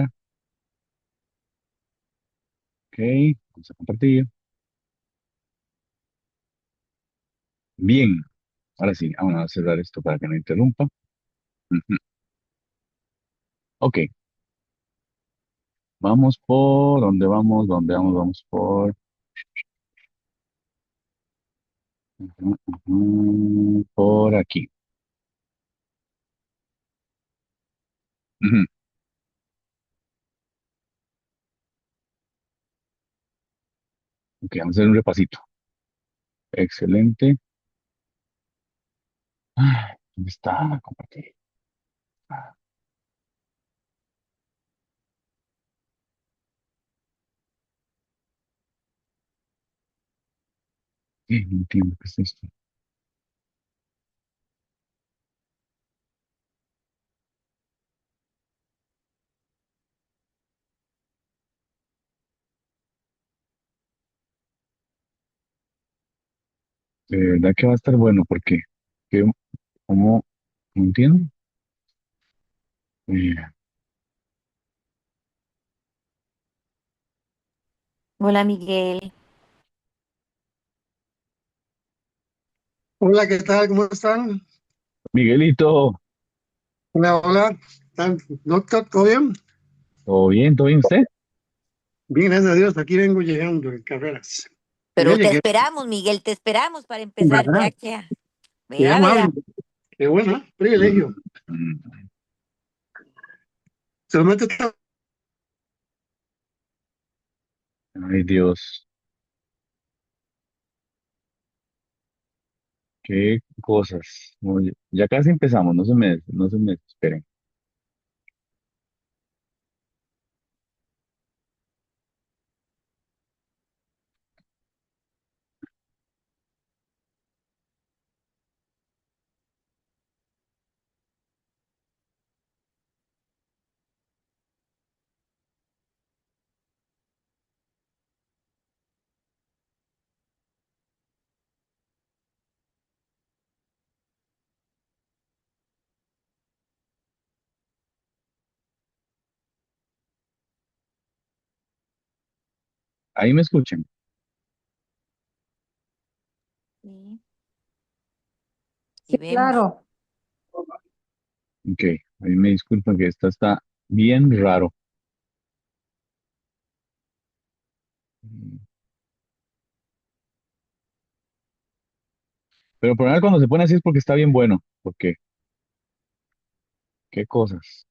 Ok, vamos a compartir. Bien, ahora sí, vamos a cerrar esto para que no interrumpa. Ujú. Ok, vamos por, ¿dónde vamos? ¿Dónde vamos? Vamos por, por aquí. Ujú. Ok, vamos a hacer un repasito. Excelente. ¿Dónde está? Compartir. Ah, no entiendo qué es esto. De verdad que va a estar bueno porque, ¿qué- ¿cómo? No entiendo. Eh, Hola Miguel, Hola, ¿qué tal? ¿Cómo están? Miguelito, Hola, hola. Doctor, ¿todo bien? ¿todo bien? ¿Todo bien usted? Bien, gracias a Dios. Aquí vengo llegando en carreras. Ya pero te llegué, esperamos, Miguel, te esperamos para empezar. ¿verdad? Vea que, Qué vea, amable. vea. Qué bueno, Mm, privilegio. mm. Solamente Ay, Dios, qué cosas. Oye, ya casi empezamos, no se me desesperen. Ahí me escuchan. Sí, y Sí, vemos. claro. Ok, ahí me disculpan que esto está bien raro. Mm. Pero por ahora cuando se pone así es porque está bien bueno. Porque, qué cosas.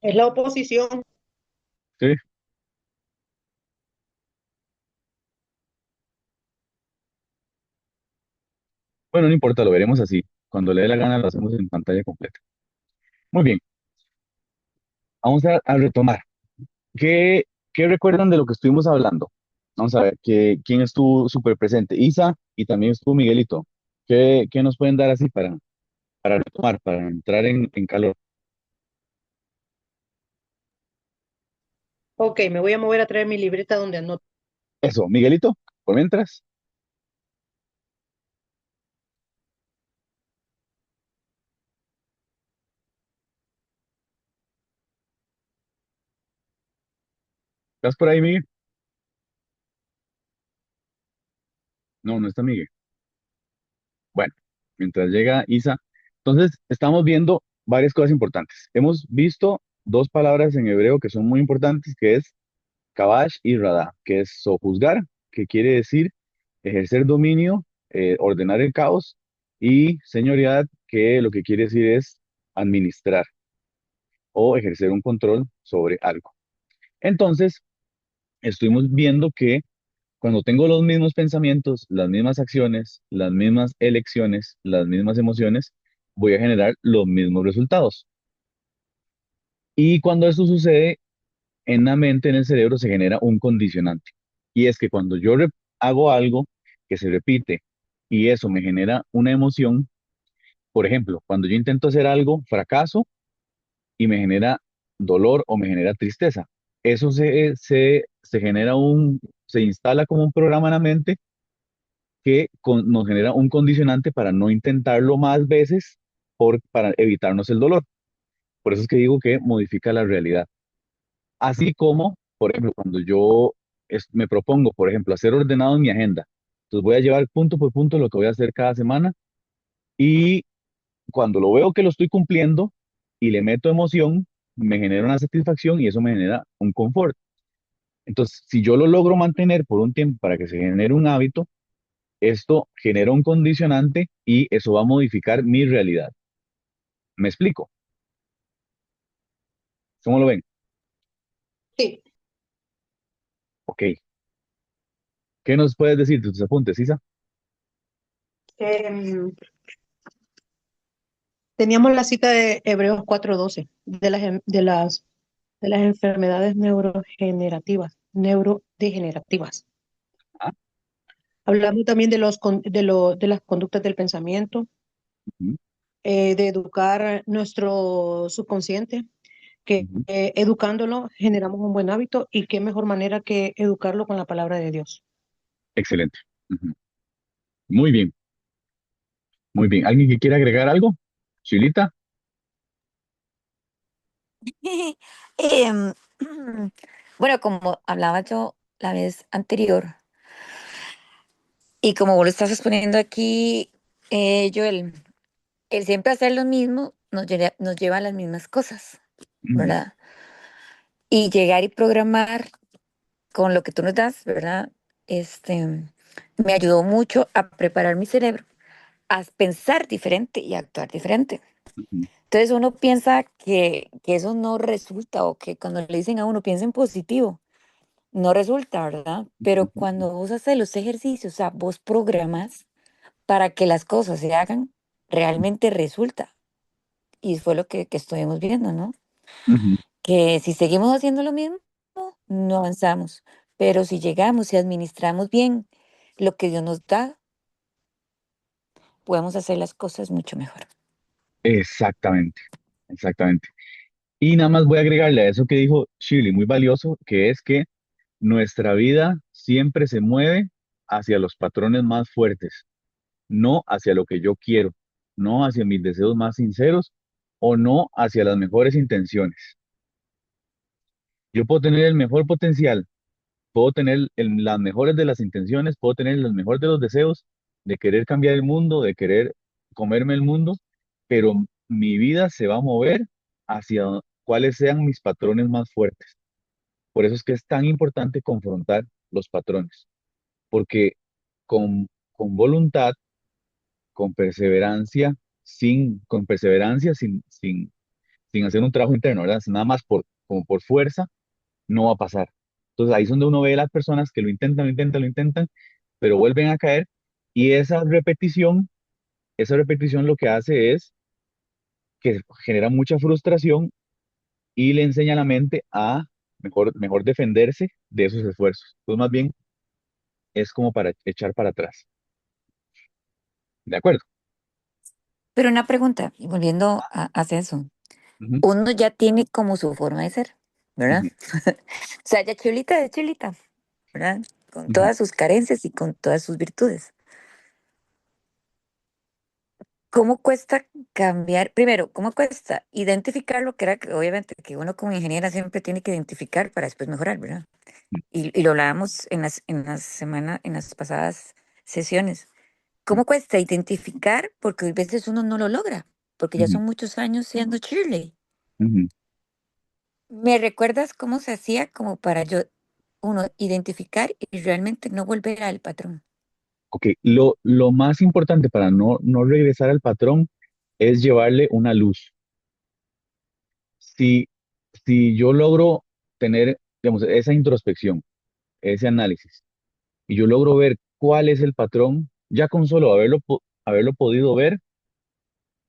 Es la oposición. Sí, bueno, no importa, lo veremos así. Cuando le dé la gana lo hacemos en pantalla completa. Muy bien, vamos a retomar. ¿Qué, ¿qué recuerdan de lo que estuvimos hablando? Vamos a ver, ¿quién estuvo súper presente? Isa y también estuvo Miguelito. ¿Qué nos pueden dar así para retomar, para entrar en calor? Ok, me voy a mover a traer mi libreta donde anoto. Eso, Miguelito, por mientras, ¿estás por ahí, Miguel? No, no está Miguel. Bueno, mientras llega Isa, entonces estamos viendo varias cosas importantes. Hemos visto dos palabras en hebreo que son muy importantes, que es kabash y radá, que es sojuzgar, que quiere decir ejercer dominio, ordenar el caos, y señoridad, que lo que quiere decir es administrar o ejercer un control sobre algo. Entonces, estuvimos viendo que cuando tengo los mismos pensamientos, las mismas acciones, las mismas elecciones, las mismas emociones, voy a generar los mismos resultados. Y cuando esto sucede en la mente, en el cerebro, se genera un condicionante. Y es que cuando yo hago algo que se repite y eso me genera una emoción, por ejemplo, cuando yo intento hacer algo, fracaso y me genera dolor o me genera tristeza. Eso se genera se instala como un programa en la mente que nos genera un condicionante para no intentarlo más veces para evitarnos el dolor. Por eso es que digo que modifica la realidad. Así como, por ejemplo, cuando yo me propongo, por ejemplo, hacer ordenado en mi agenda, entonces voy a llevar punto por punto lo que voy a hacer cada semana y cuando lo veo que lo estoy cumpliendo y le meto emoción, me genera una satisfacción y eso me genera un confort. Entonces, si yo lo logro mantener por un tiempo para que se genere un hábito, esto genera un condicionante y eso va a modificar mi realidad. ¿Me explico? ¿Cómo lo ven? Sí. Ok. ¿Qué nos puedes decir de tus apuntes, Isa? Em, Teníamos la cita de Hebreos 4:12 de las enfermedades neurodegenerativas. Ah, Hablamos también de las conductas del pensamiento, ujú, de educar nuestro subconsciente, que ujú. educándolo generamos un buen hábito y qué mejor manera que educarlo con la palabra de Dios. Excelente. Ujú. Muy bien, muy bien. ¿Alguien que quiera agregar algo? Chilita. Em, bueno, como hablaba yo la vez anterior, y como vos lo estás exponiendo aquí, Joel, el siempre hacer lo mismo nos lleva a las mismas cosas, Ujú, ¿verdad? Y llegar y programar con lo que tú nos das, ¿verdad? Este, me ayudó mucho a preparar mi cerebro, a pensar diferente y a actuar diferente. ujú, Entonces uno piensa que eso no resulta o que cuando le dicen a uno piensa en positivo, no resulta, ¿verdad? Pero ujú, cuando vos haces los ejercicios, o sea, vos programas para que las cosas se hagan, realmente resulta. Y fue lo que estuvimos viendo, ¿no? ujú. Que si seguimos haciendo lo mismo, no avanzamos. Pero si llegamos y administramos bien lo que Dios nos da, podemos hacer las cosas mucho mejor. Exactamente, exactamente. Y nada más voy a agregarle a eso que dijo Shirley, muy valioso, que es que nuestra vida siempre se mueve hacia los patrones más fuertes, no hacia lo que yo quiero, no hacia mis deseos más sinceros o no hacia las mejores intenciones. Yo puedo tener el mejor potencial, puedo tener las mejores de las intenciones, puedo tener los mejores de los deseos de querer cambiar el mundo, de querer comerme el mundo, pero mi vida se va a mover hacia cuáles sean mis patrones más fuertes. Por eso es que es tan importante confrontar los patrones, porque con voluntad, con perseverancia, sin hacer un trabajo interno, ¿verdad? Nada más como por fuerza, no va a pasar. Entonces ahí es donde uno ve a las personas que lo intentan, lo intentan, lo intentan, pero vuelven a caer y esa repetición lo que hace es que genera mucha frustración y le enseña a la mente a mejor defenderse de esos esfuerzos. Entonces más bien es como para echar para atrás. ¿De acuerdo? Pero una pregunta, y volviendo a eso, Ujú, uno ya tiene como su forma de ser, ¿verdad? ujú, O sea, ya Chulita de Chulita, ¿verdad? Con ujú, todas sus carencias y con todas sus virtudes. ¿Cómo cuesta cambiar? Primero, ¿cómo cuesta identificar lo que era, que obviamente, que uno como ingeniera siempre tiene que identificar para después mejorar, ¿verdad? Y lo hablábamos en las pasadas sesiones. ¿Cómo cuesta identificar? Porque a veces uno no lo logra, porque ya ujú, son muchos años siendo Shirley. ujú. ¿Me recuerdas cómo se hacía como para uno, identificar y realmente no volver al patrón? Ok, lo más importante para no regresar al patrón es llevarle una luz. Si, si yo logro tener, digamos, esa introspección, ese análisis, y yo logro ver cuál es el patrón, ya con solo haberlo podido ver,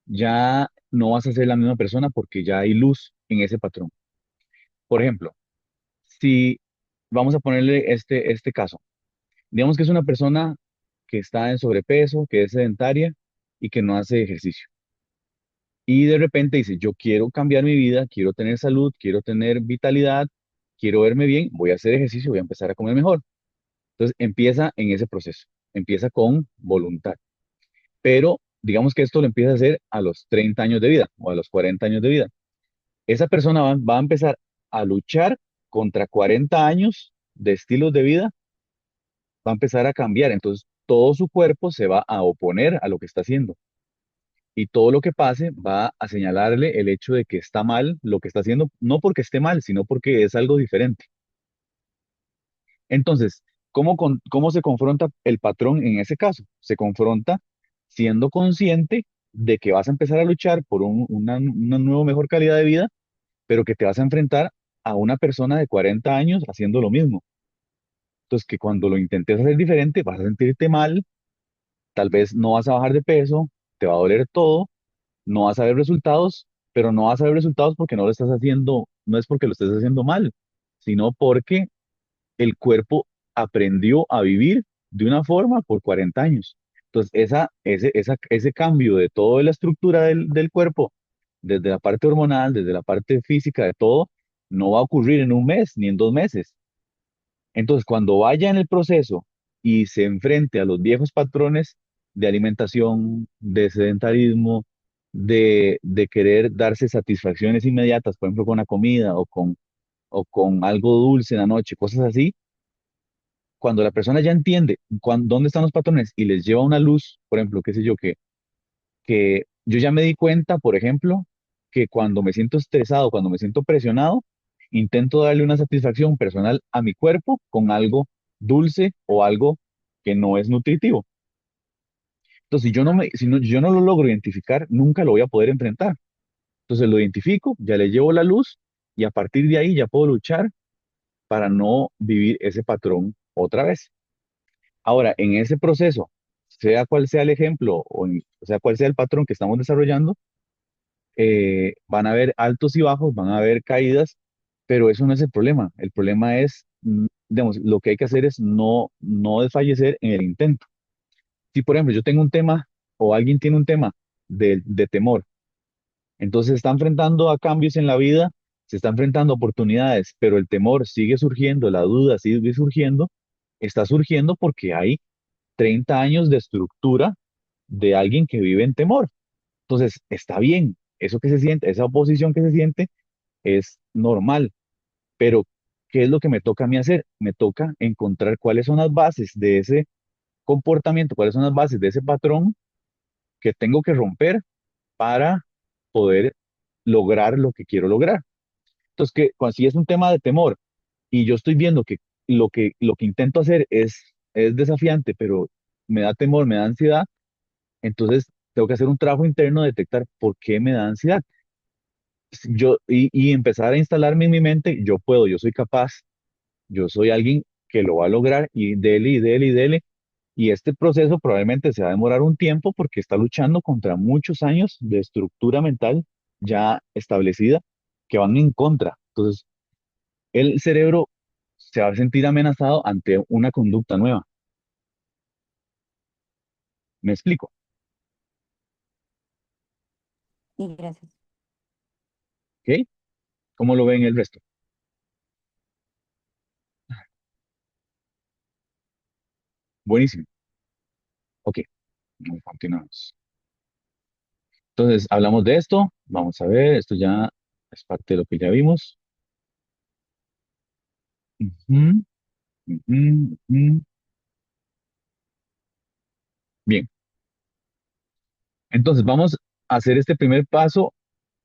ya no vas a ser la misma persona porque ya hay luz en ese patrón. Por ejemplo, si vamos a ponerle este caso, digamos que es una persona que está en sobrepeso, que es sedentaria y que no hace ejercicio. Y de repente dice, yo quiero cambiar mi vida, quiero tener salud, quiero tener vitalidad, quiero verme bien, voy a hacer ejercicio, voy a empezar a comer mejor. Entonces empieza en ese proceso. empieza con voluntad. Pero digamos que esto lo empieza a hacer a los 30 años de vida o a los 40 años de vida. Esa persona va a empezar a luchar contra 40 años de estilos de vida, va a empezar a cambiar. Entonces, todo su cuerpo se va a oponer a lo que está haciendo. Y todo lo que pase va a señalarle el hecho de que está mal lo que está haciendo, no porque esté mal, sino porque es algo diferente. Entonces, ¿cómo se confronta el patrón en ese caso? Se confronta siendo consciente de que vas a empezar a luchar por una nueva, mejor calidad de vida, pero que te vas a enfrentar a una persona de 40 años haciendo lo mismo. Entonces, que cuando lo intentes hacer diferente, vas a sentirte mal, tal vez no vas a bajar de peso, te va a doler todo, no vas a ver resultados, pero no vas a ver resultados porque no lo estás haciendo, no es porque lo estés haciendo mal, sino porque el cuerpo aprendió a vivir de una forma por 40 años. Entonces, ese cambio de toda la estructura del cuerpo, desde la parte hormonal, desde la parte física, de todo, no va a ocurrir en un mes ni en 2 meses. Entonces, cuando vaya en el proceso y se enfrente a los viejos patrones de alimentación, de sedentarismo, de querer darse satisfacciones inmediatas, por ejemplo, con la comida o con algo dulce en la noche, cosas así, cuando la persona ya entiende dónde están los patrones y les lleva una luz, por ejemplo, qué sé yo, que yo ya me di cuenta, por ejemplo, que cuando me siento estresado, cuando me siento presionado, intento darle una satisfacción personal a mi cuerpo con algo dulce o algo que no es nutritivo. Entonces, si yo no lo logro identificar, nunca lo voy a poder enfrentar. Entonces lo identifico, ya le llevo la luz y a partir de ahí ya puedo luchar para no vivir ese patrón otra vez. Ahora, en ese proceso, sea cual sea el ejemplo o sea cual sea el patrón que estamos desarrollando, van a haber altos y bajos, van a haber caídas, pero eso no es el problema. El problema es, digamos, lo que hay que hacer es no desfallecer en el intento. Si, por ejemplo, yo tengo un tema o alguien tiene un tema de temor, entonces se está enfrentando a cambios en la vida, se está enfrentando a oportunidades, pero el temor sigue surgiendo, la duda sigue surgiendo, está surgiendo porque hay 30 años de estructura de alguien que vive en temor. Entonces, está bien, eso que se siente, esa oposición que se siente es normal, pero ¿qué es lo que me toca a mí hacer? Me toca encontrar cuáles son las bases de ese comportamiento, cuáles son las bases de ese patrón que tengo que romper para poder lograr lo que quiero lograr. Entonces, si es un tema de temor y yo estoy viendo que lo que intento hacer es desafiante, pero me da temor, me da ansiedad, entonces tengo que hacer un trabajo interno de detectar por qué me da ansiedad. Y empezar a instalarme en mi mente, yo puedo, yo soy capaz, yo soy alguien que lo va a lograr y dele y dele y dele. Y este proceso probablemente se va a demorar un tiempo porque está luchando contra muchos años de estructura mental ya establecida que van en contra. Entonces, el cerebro se va a sentir amenazado ante una conducta nueva. ¿Me explico? Y gracias. ¿Ok? ¿Cómo lo ven el resto? Buenísimo. Ok, continuamos. Entonces, hablamos de esto. Vamos a ver, esto ya es parte de lo que ya vimos. Ujú, ujú, ujú. Bien, entonces vamos a hacer este primer paso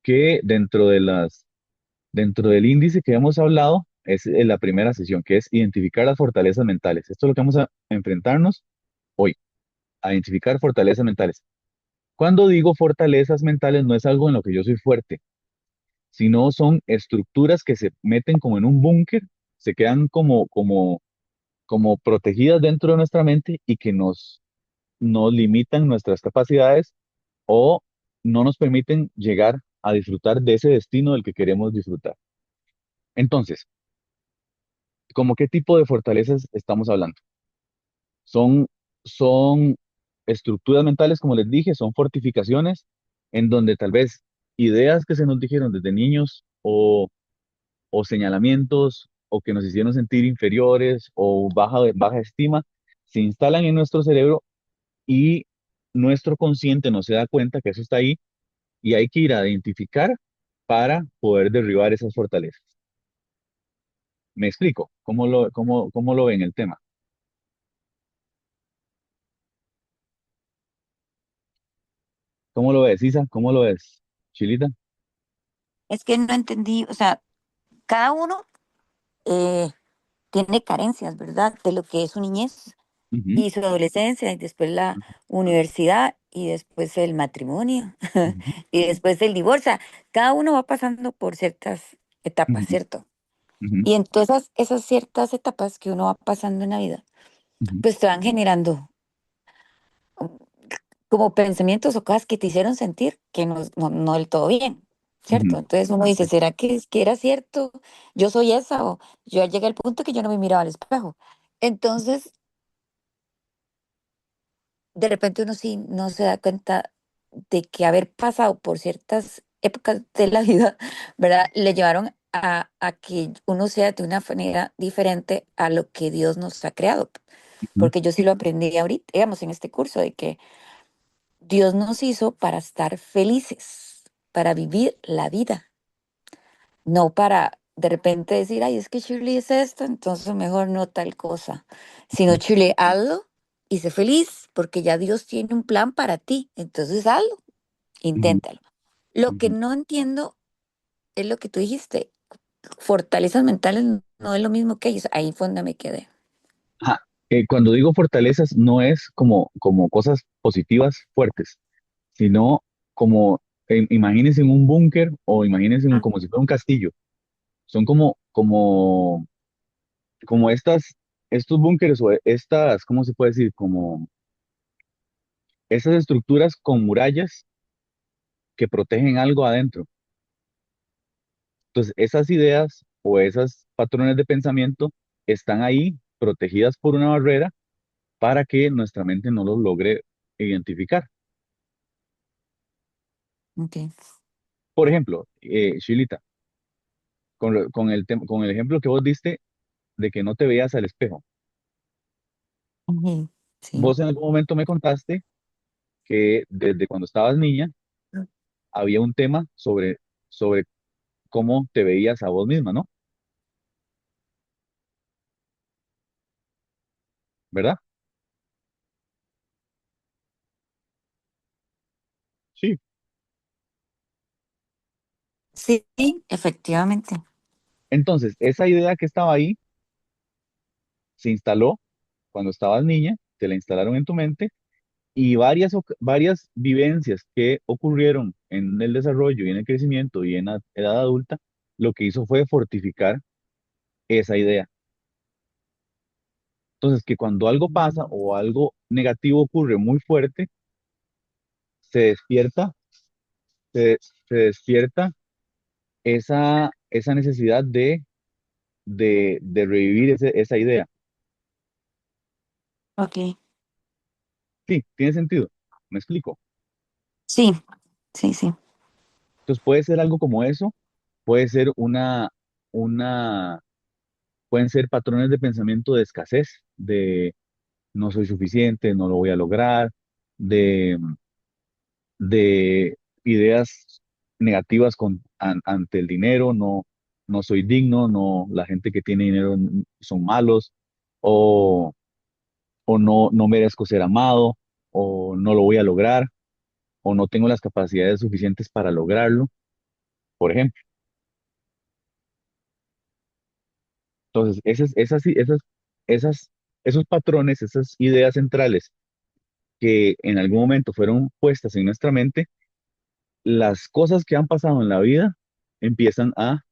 que dentro del índice que hemos hablado es en la primera sesión, que es identificar las fortalezas mentales. Esto es lo que vamos a enfrentarnos hoy, a identificar fortalezas mentales. Cuando digo fortalezas mentales, no es algo en lo que yo soy fuerte, sino son estructuras que se meten como en un búnker, se quedan como protegidas dentro de nuestra mente y que nos limitan nuestras capacidades o no nos permiten llegar a disfrutar de ese destino del que queremos disfrutar. Entonces, ¿cómo qué tipo de fortalezas estamos hablando? Son, son estructuras mentales, como les dije, son fortificaciones en donde tal vez ideas que se nos dijeron desde niños o señalamientos o que nos hicieron sentir inferiores o baja estima, se instalan en nuestro cerebro y nuestro consciente no se da cuenta que eso está ahí y hay que ir a identificar para poder derribar esas fortalezas. ¿Me explico? ¿Cómo lo ven el tema? ¿Cómo lo ves, Isa? ¿Cómo lo ves, Chilita? Es que no entendí, o sea, cada uno eh, tiene carencias, ¿verdad? De lo que es su niñez Ujú, y su adolescencia y después la universidad y después el matrimonio ujú, y después el divorcio. O sea, cada uno va pasando por ciertas etapas, ujú, ¿cierto? ujú, Y entonces esas ciertas etapas que uno va pasando en la vida, ujú, pues te van generando como pensamientos o cosas que te hicieron sentir que no del todo bien, ujú, ¿cierto? Entonces uno dice, sí, ¿será que era cierto? Yo soy esa o yo ya llegué al punto que yo no me miraba al espejo. Entonces, de repente uno sí no se da cuenta de que haber pasado por ciertas épocas de la vida, ¿verdad? Le llevaron a que uno sea de una manera diferente a lo que Dios nos ha creado. ujú, Porque yo sí lo aprendí ahorita, digamos, en este curso, de que Dios nos hizo para estar felices, para vivir la vida, no para de repente decir, ay, es que Shirley es esto, entonces mejor no tal cosa, sino Shirley, hazlo y sé feliz, porque ya Dios tiene un plan para ti, entonces hazlo, ujú, inténtalo. Lo que ujú. no entiendo es lo que tú dijiste, fortalezas mentales no es lo mismo que ellos, ahí fue donde me quedé. Ajá. Cuando digo fortalezas, no es como cosas positivas fuertes, sino como, imagínense en un búnker o imagínense Ah, como si fuera un castillo. Son como estos búnkeres o estas, ¿cómo se puede decir? Como estas estructuras con murallas que protegen algo adentro. Entonces, esas ideas o esos patrones de pensamiento están ahí protegidas por una barrera para que nuestra mente no los logre identificar. ok. Por ejemplo, Shilita, con el ejemplo que vos diste de que no te veías al espejo. Ujú, sí. Vos en algún momento me contaste que desde cuando estabas niña había un tema sobre cómo te veías a vos misma, ¿no? ¿Verdad? Sí. Sí, efectivamente. Entonces, esa idea que estaba ahí se instaló cuando estabas niña, te la instalaron en tu mente y varias vivencias que ocurrieron en el desarrollo y en el crecimiento y en la edad adulta, lo que hizo fue fortificar esa idea. Entonces, que cuando algo pasa o algo negativo ocurre muy fuerte, se despierta, se, se despierta esa necesidad de revivir esa idea. Ok. Sí, tiene sentido. ¿Me explico? Sí, sí, sí. Entonces puede ser algo como eso, puede ser una, pueden ser patrones de pensamiento de escasez, de no soy suficiente, no lo voy a lograr, de, de ideas negativas ante el dinero, no soy digno, no, la gente que tiene dinero son malos, o, o no merezco ser amado, o no lo voy a lograr, o no tengo las capacidades suficientes para lograrlo, por ejemplo. Entonces, esas, esos patrones, esas ideas centrales que en algún momento fueron puestas en nuestra mente, las cosas que han pasado en la vida empiezan a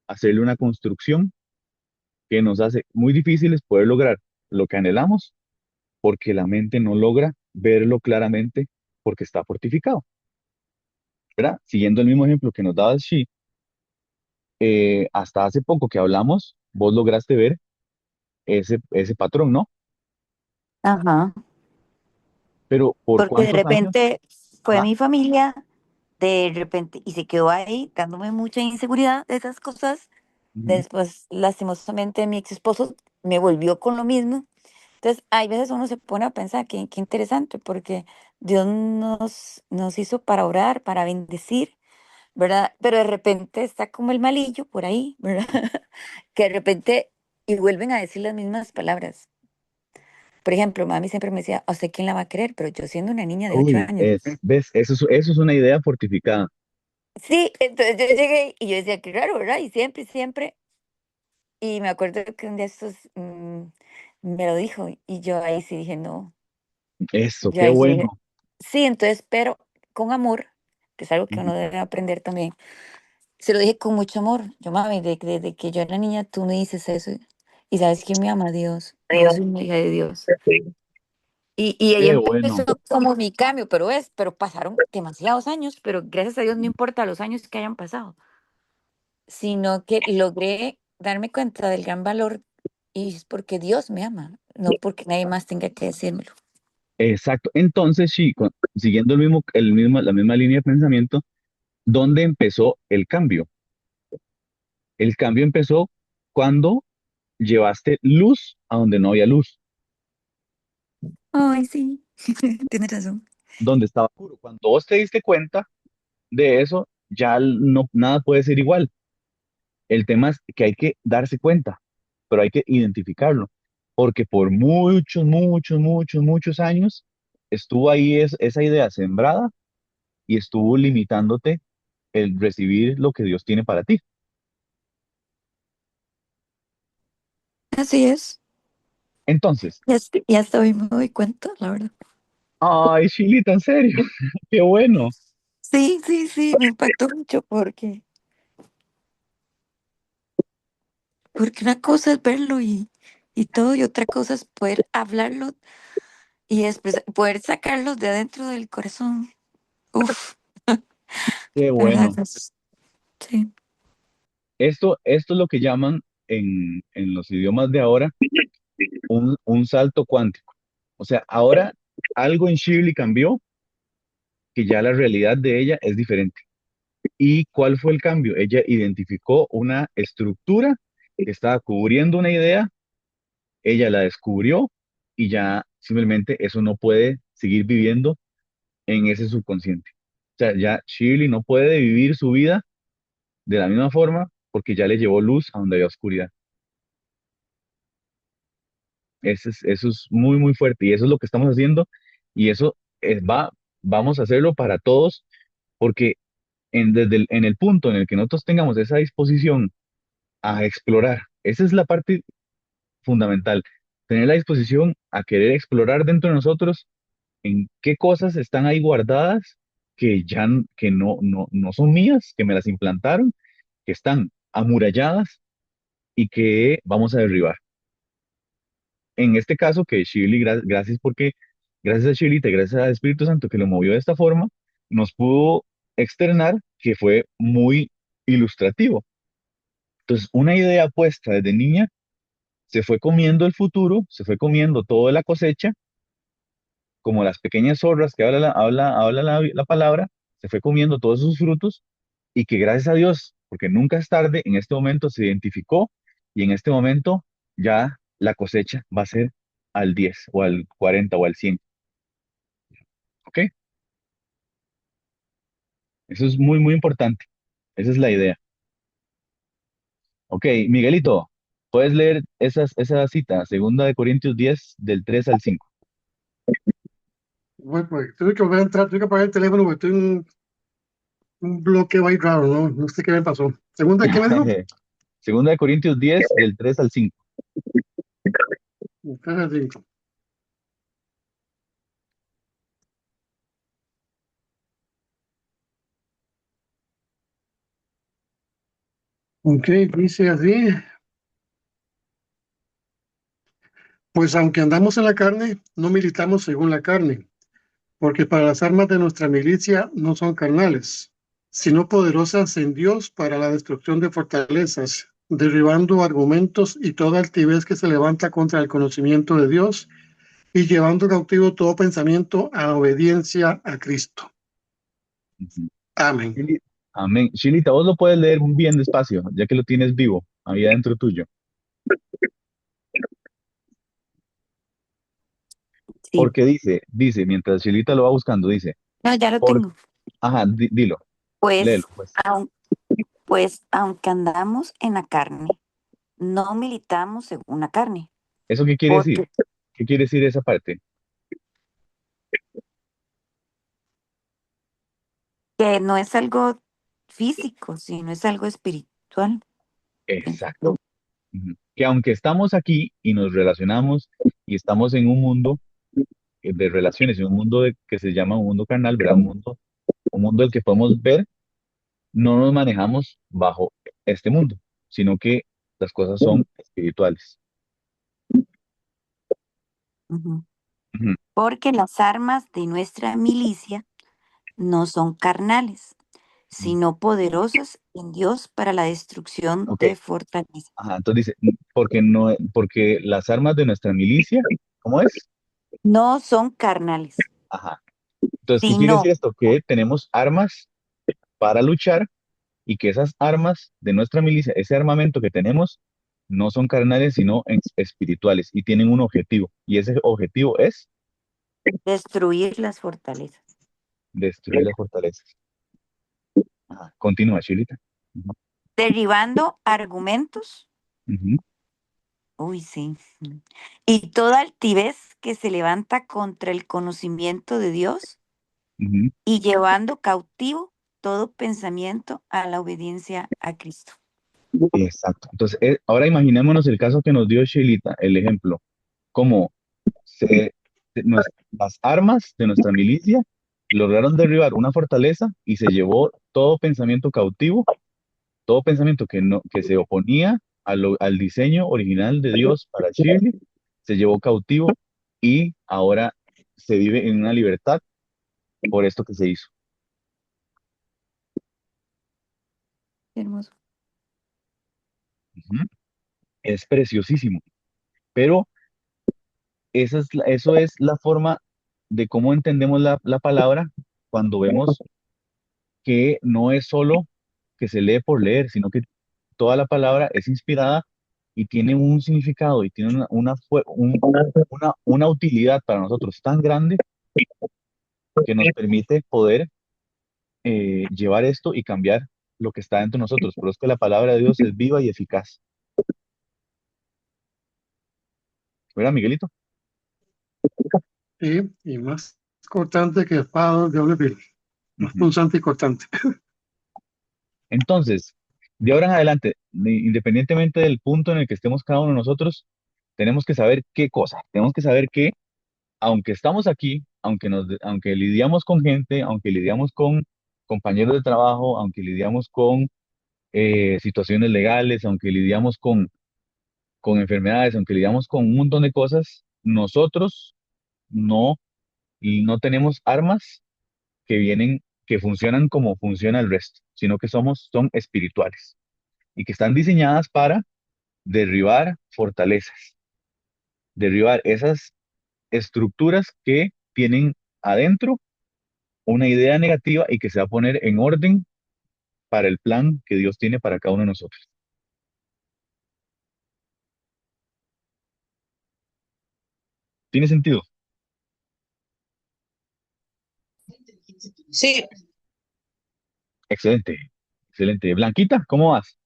hacerle una construcción que nos hace muy difíciles poder lograr lo que anhelamos porque la mente no logra verlo claramente porque está fortificado, ¿verdad? Siguiendo el mismo ejemplo que nos daba Shi, hasta hace poco que hablamos, vos lograste ver ese patrón, ¿no? Ajá. Pero ¿por Porque de cuántos años? repente fue Ajá. mi familia, de repente, y se quedó ahí dándome mucha inseguridad de esas cosas. Ujú, Después, lastimosamente, mi ex esposo me volvió con lo mismo Entonces, hay veces uno se pone a pensar, qué interesante, porque Dios nos hizo para orar, para bendecir, ¿verdad? Pero de repente está como el malillo por ahí, ¿verdad? Que de repente y vuelven a decir las mismas palabras. Por ejemplo, mami siempre me decía, ¿a usted quién la va a querer? Pero yo siendo una niña de 8 años. ¿Ves? Eso es una idea fortificada. Sí, entonces yo llegué y yo decía, qué raro, ¿verdad? Y siempre, siempre. Y me acuerdo que un día estos me lo dijo y yo ahí sí dije, no. Eso, Yo qué ahí sí dije, bueno. sí, entonces, pero con amor, que es algo que Ujú. uno debe aprender también. Se lo dije con mucho amor. Yo, mami, desde que yo era niña, tú me dices eso. Y sabes quién me ama, Dios. Yo soy una hija de Dios. Y ahí Qué bueno. empezó como mi cambio, pero pasaron demasiados años, pero gracias a Dios no importa los años que hayan pasado, sino que logré darme cuenta del gran valor y es porque Dios me ama, no porque nadie más tenga que decírmelo. Exacto. Entonces, sí, siguiendo la misma línea de pensamiento, ¿dónde empezó el cambio? El cambio empezó cuando llevaste luz a donde no había luz, Ay, sí, tienes razón. donde estaba oscuro. Cuando vos te diste cuenta de eso, ya no, nada puede ser igual. El tema es que hay que darse cuenta, pero hay que identificarlo, porque por muchos, muchos, muchos, muchos años estuvo ahí esa idea sembrada y estuvo limitándote el recibir lo que Dios tiene para ti. Así es. Entonces, Y hasta hoy me doy cuenta, la verdad. ay, Chilita, en serio, qué bueno. Sí, sí, sí, me impactó mucho porque una cosa es verlo y todo, y otra cosa es poder hablarlo y después poder sacarlo de adentro del corazón. Uf, Qué la verdad, bueno. sí. Esto es lo que llaman en los idiomas de ahora un salto cuántico. O sea, ahora algo en Shirley cambió, que ya la realidad de ella es diferente. ¿Y cuál fue el cambio? Ella identificó una estructura que estaba cubriendo una idea, ella la descubrió y ya simplemente eso no puede seguir viviendo en ese subconsciente. O sea, ya Shirley no puede vivir su vida de la misma forma porque ya le llevó luz a donde había oscuridad. Eso es muy, muy fuerte y eso es lo que estamos haciendo y eso vamos a hacerlo para todos porque en el punto en el que nosotros tengamos esa disposición a explorar, esa es la parte fundamental, tener la disposición a querer explorar dentro de nosotros en qué cosas están ahí guardadas que ya que no son mías, que me las implantaron, que están amuralladas y que vamos a derribar. En este caso, que Shirley, gracias a Shirley, gracias al Espíritu Santo que lo movió de esta forma, nos pudo externar que fue muy ilustrativo. Entonces, una idea puesta desde niña se fue comiendo el futuro, se fue comiendo toda la cosecha, como las pequeñas zorras que habla la palabra, se fue comiendo todos sus frutos y que gracias a Dios, porque nunca es tarde, en este momento se identificó y en este momento ya la cosecha va a ser al 10 o al 40 o al 100. ¿Ok? Eso es muy, muy importante. Esa es la idea. Ok, Miguelito, puedes leer esa cita, 2 Corintios 10 del 3 al 5. Bueno, pues tuve que volver a entrar, tuve que apagar el teléfono porque estoy en un bloqueo ahí raro, ¿no? No sé qué me pasó. Segunda, ¿qué me dijo? 2 Corintios 10 del 3 al 5. Caja 5. Ok, dice así. Pues aunque andamos en la carne, no militamos según la carne, porque para las armas de nuestra milicia no son carnales, sino poderosas en Dios para la destrucción de fortalezas, derribando argumentos y toda altivez que se levanta contra el conocimiento de Dios y llevando cautivo todo pensamiento a obediencia a Cristo. Amén. Shili- Amén. Shilita, vos lo puedes leer bien despacio, ya que lo tienes vivo, ahí adentro tuyo. Sí, porque mientras Chilita lo va buscando, dice, no, ya lo por, tengo. ajá, dilo, léelo, Pues, pues. pues, aunque andamos en la carne, no militamos según la carne, ¿Eso qué quiere decir? porque ¿Qué quiere decir esa parte? que no es algo físico, sino es algo espiritual, pienso Exacto. yo. Ujú. Que aunque estamos aquí y nos relacionamos y estamos en un mundo de relaciones, en un mundo que se llama un mundo carnal, ¿verdad? Un mundo del que podemos ver, no nos manejamos bajo este mundo, sino que las cosas son espirituales. Ujú. Ujú. Porque las armas de nuestra milicia no son carnales, sino poderosas en Dios para la destrucción Ok, de fortalezas. ajá, entonces dice, porque no, porque las armas de nuestra milicia, ¿cómo es? No son carnales, Ajá. Entonces, ¿qué quiere decir sino esto? Que tenemos armas para luchar y que esas armas de nuestra milicia, ese armamento que tenemos, no son carnales, sino espirituales y tienen un objetivo. Y ese objetivo es destruir las fortalezas. destruir las fortalezas. Ajá. Continúa, Chilita. Ujú. Derribando argumentos, Ujú. uy, sí, y toda altivez que se levanta contra el conocimiento de Dios Ujú. y llevando cautivo todo pensamiento a la obediencia a Cristo. Exacto. Entonces, ahora imaginémonos el caso que nos dio Chilita, el ejemplo, como las armas de nuestra milicia lograron derribar una fortaleza y se llevó todo pensamiento cautivo, todo pensamiento que, no, que se oponía al diseño original de Dios para Chile, se llevó cautivo y ahora se vive en una libertad por esto que se hizo. Qué hermoso. Ujú. Es preciosísimo, pero eso es la forma de cómo entendemos la palabra cuando vemos que no es solo que se lee por leer, sino que toda la palabra es inspirada y tiene un significado y tiene una utilidad para nosotros tan grande que nos permite poder llevar esto y cambiar lo que está dentro de nosotros. Pero es que la palabra de Dios es viva y eficaz. ¿Verdad, Miguelito? Y más cortante que espada de doble filo, más Ujú. punzante y cortante. Entonces, de ahora en adelante, independientemente del punto en el que estemos cada uno de nosotros, tenemos que saber qué cosa. Tenemos que saber que aunque estamos aquí, aunque lidiamos con gente, aunque lidiamos con compañeros de trabajo, aunque lidiamos con situaciones legales, aunque lidiamos con enfermedades, aunque lidiamos con un montón de cosas, nosotros no, no tenemos armas que funcionan como funciona el resto, sino que son espirituales y que están diseñadas para derribar fortalezas, derribar esas estructuras que tienen adentro una idea negativa y que se va a poner en orden para el plan que Dios tiene para cada uno de nosotros. ¿Tiene sentido? Sí, Excelente, excelente. Blanquita, ¿cómo vas?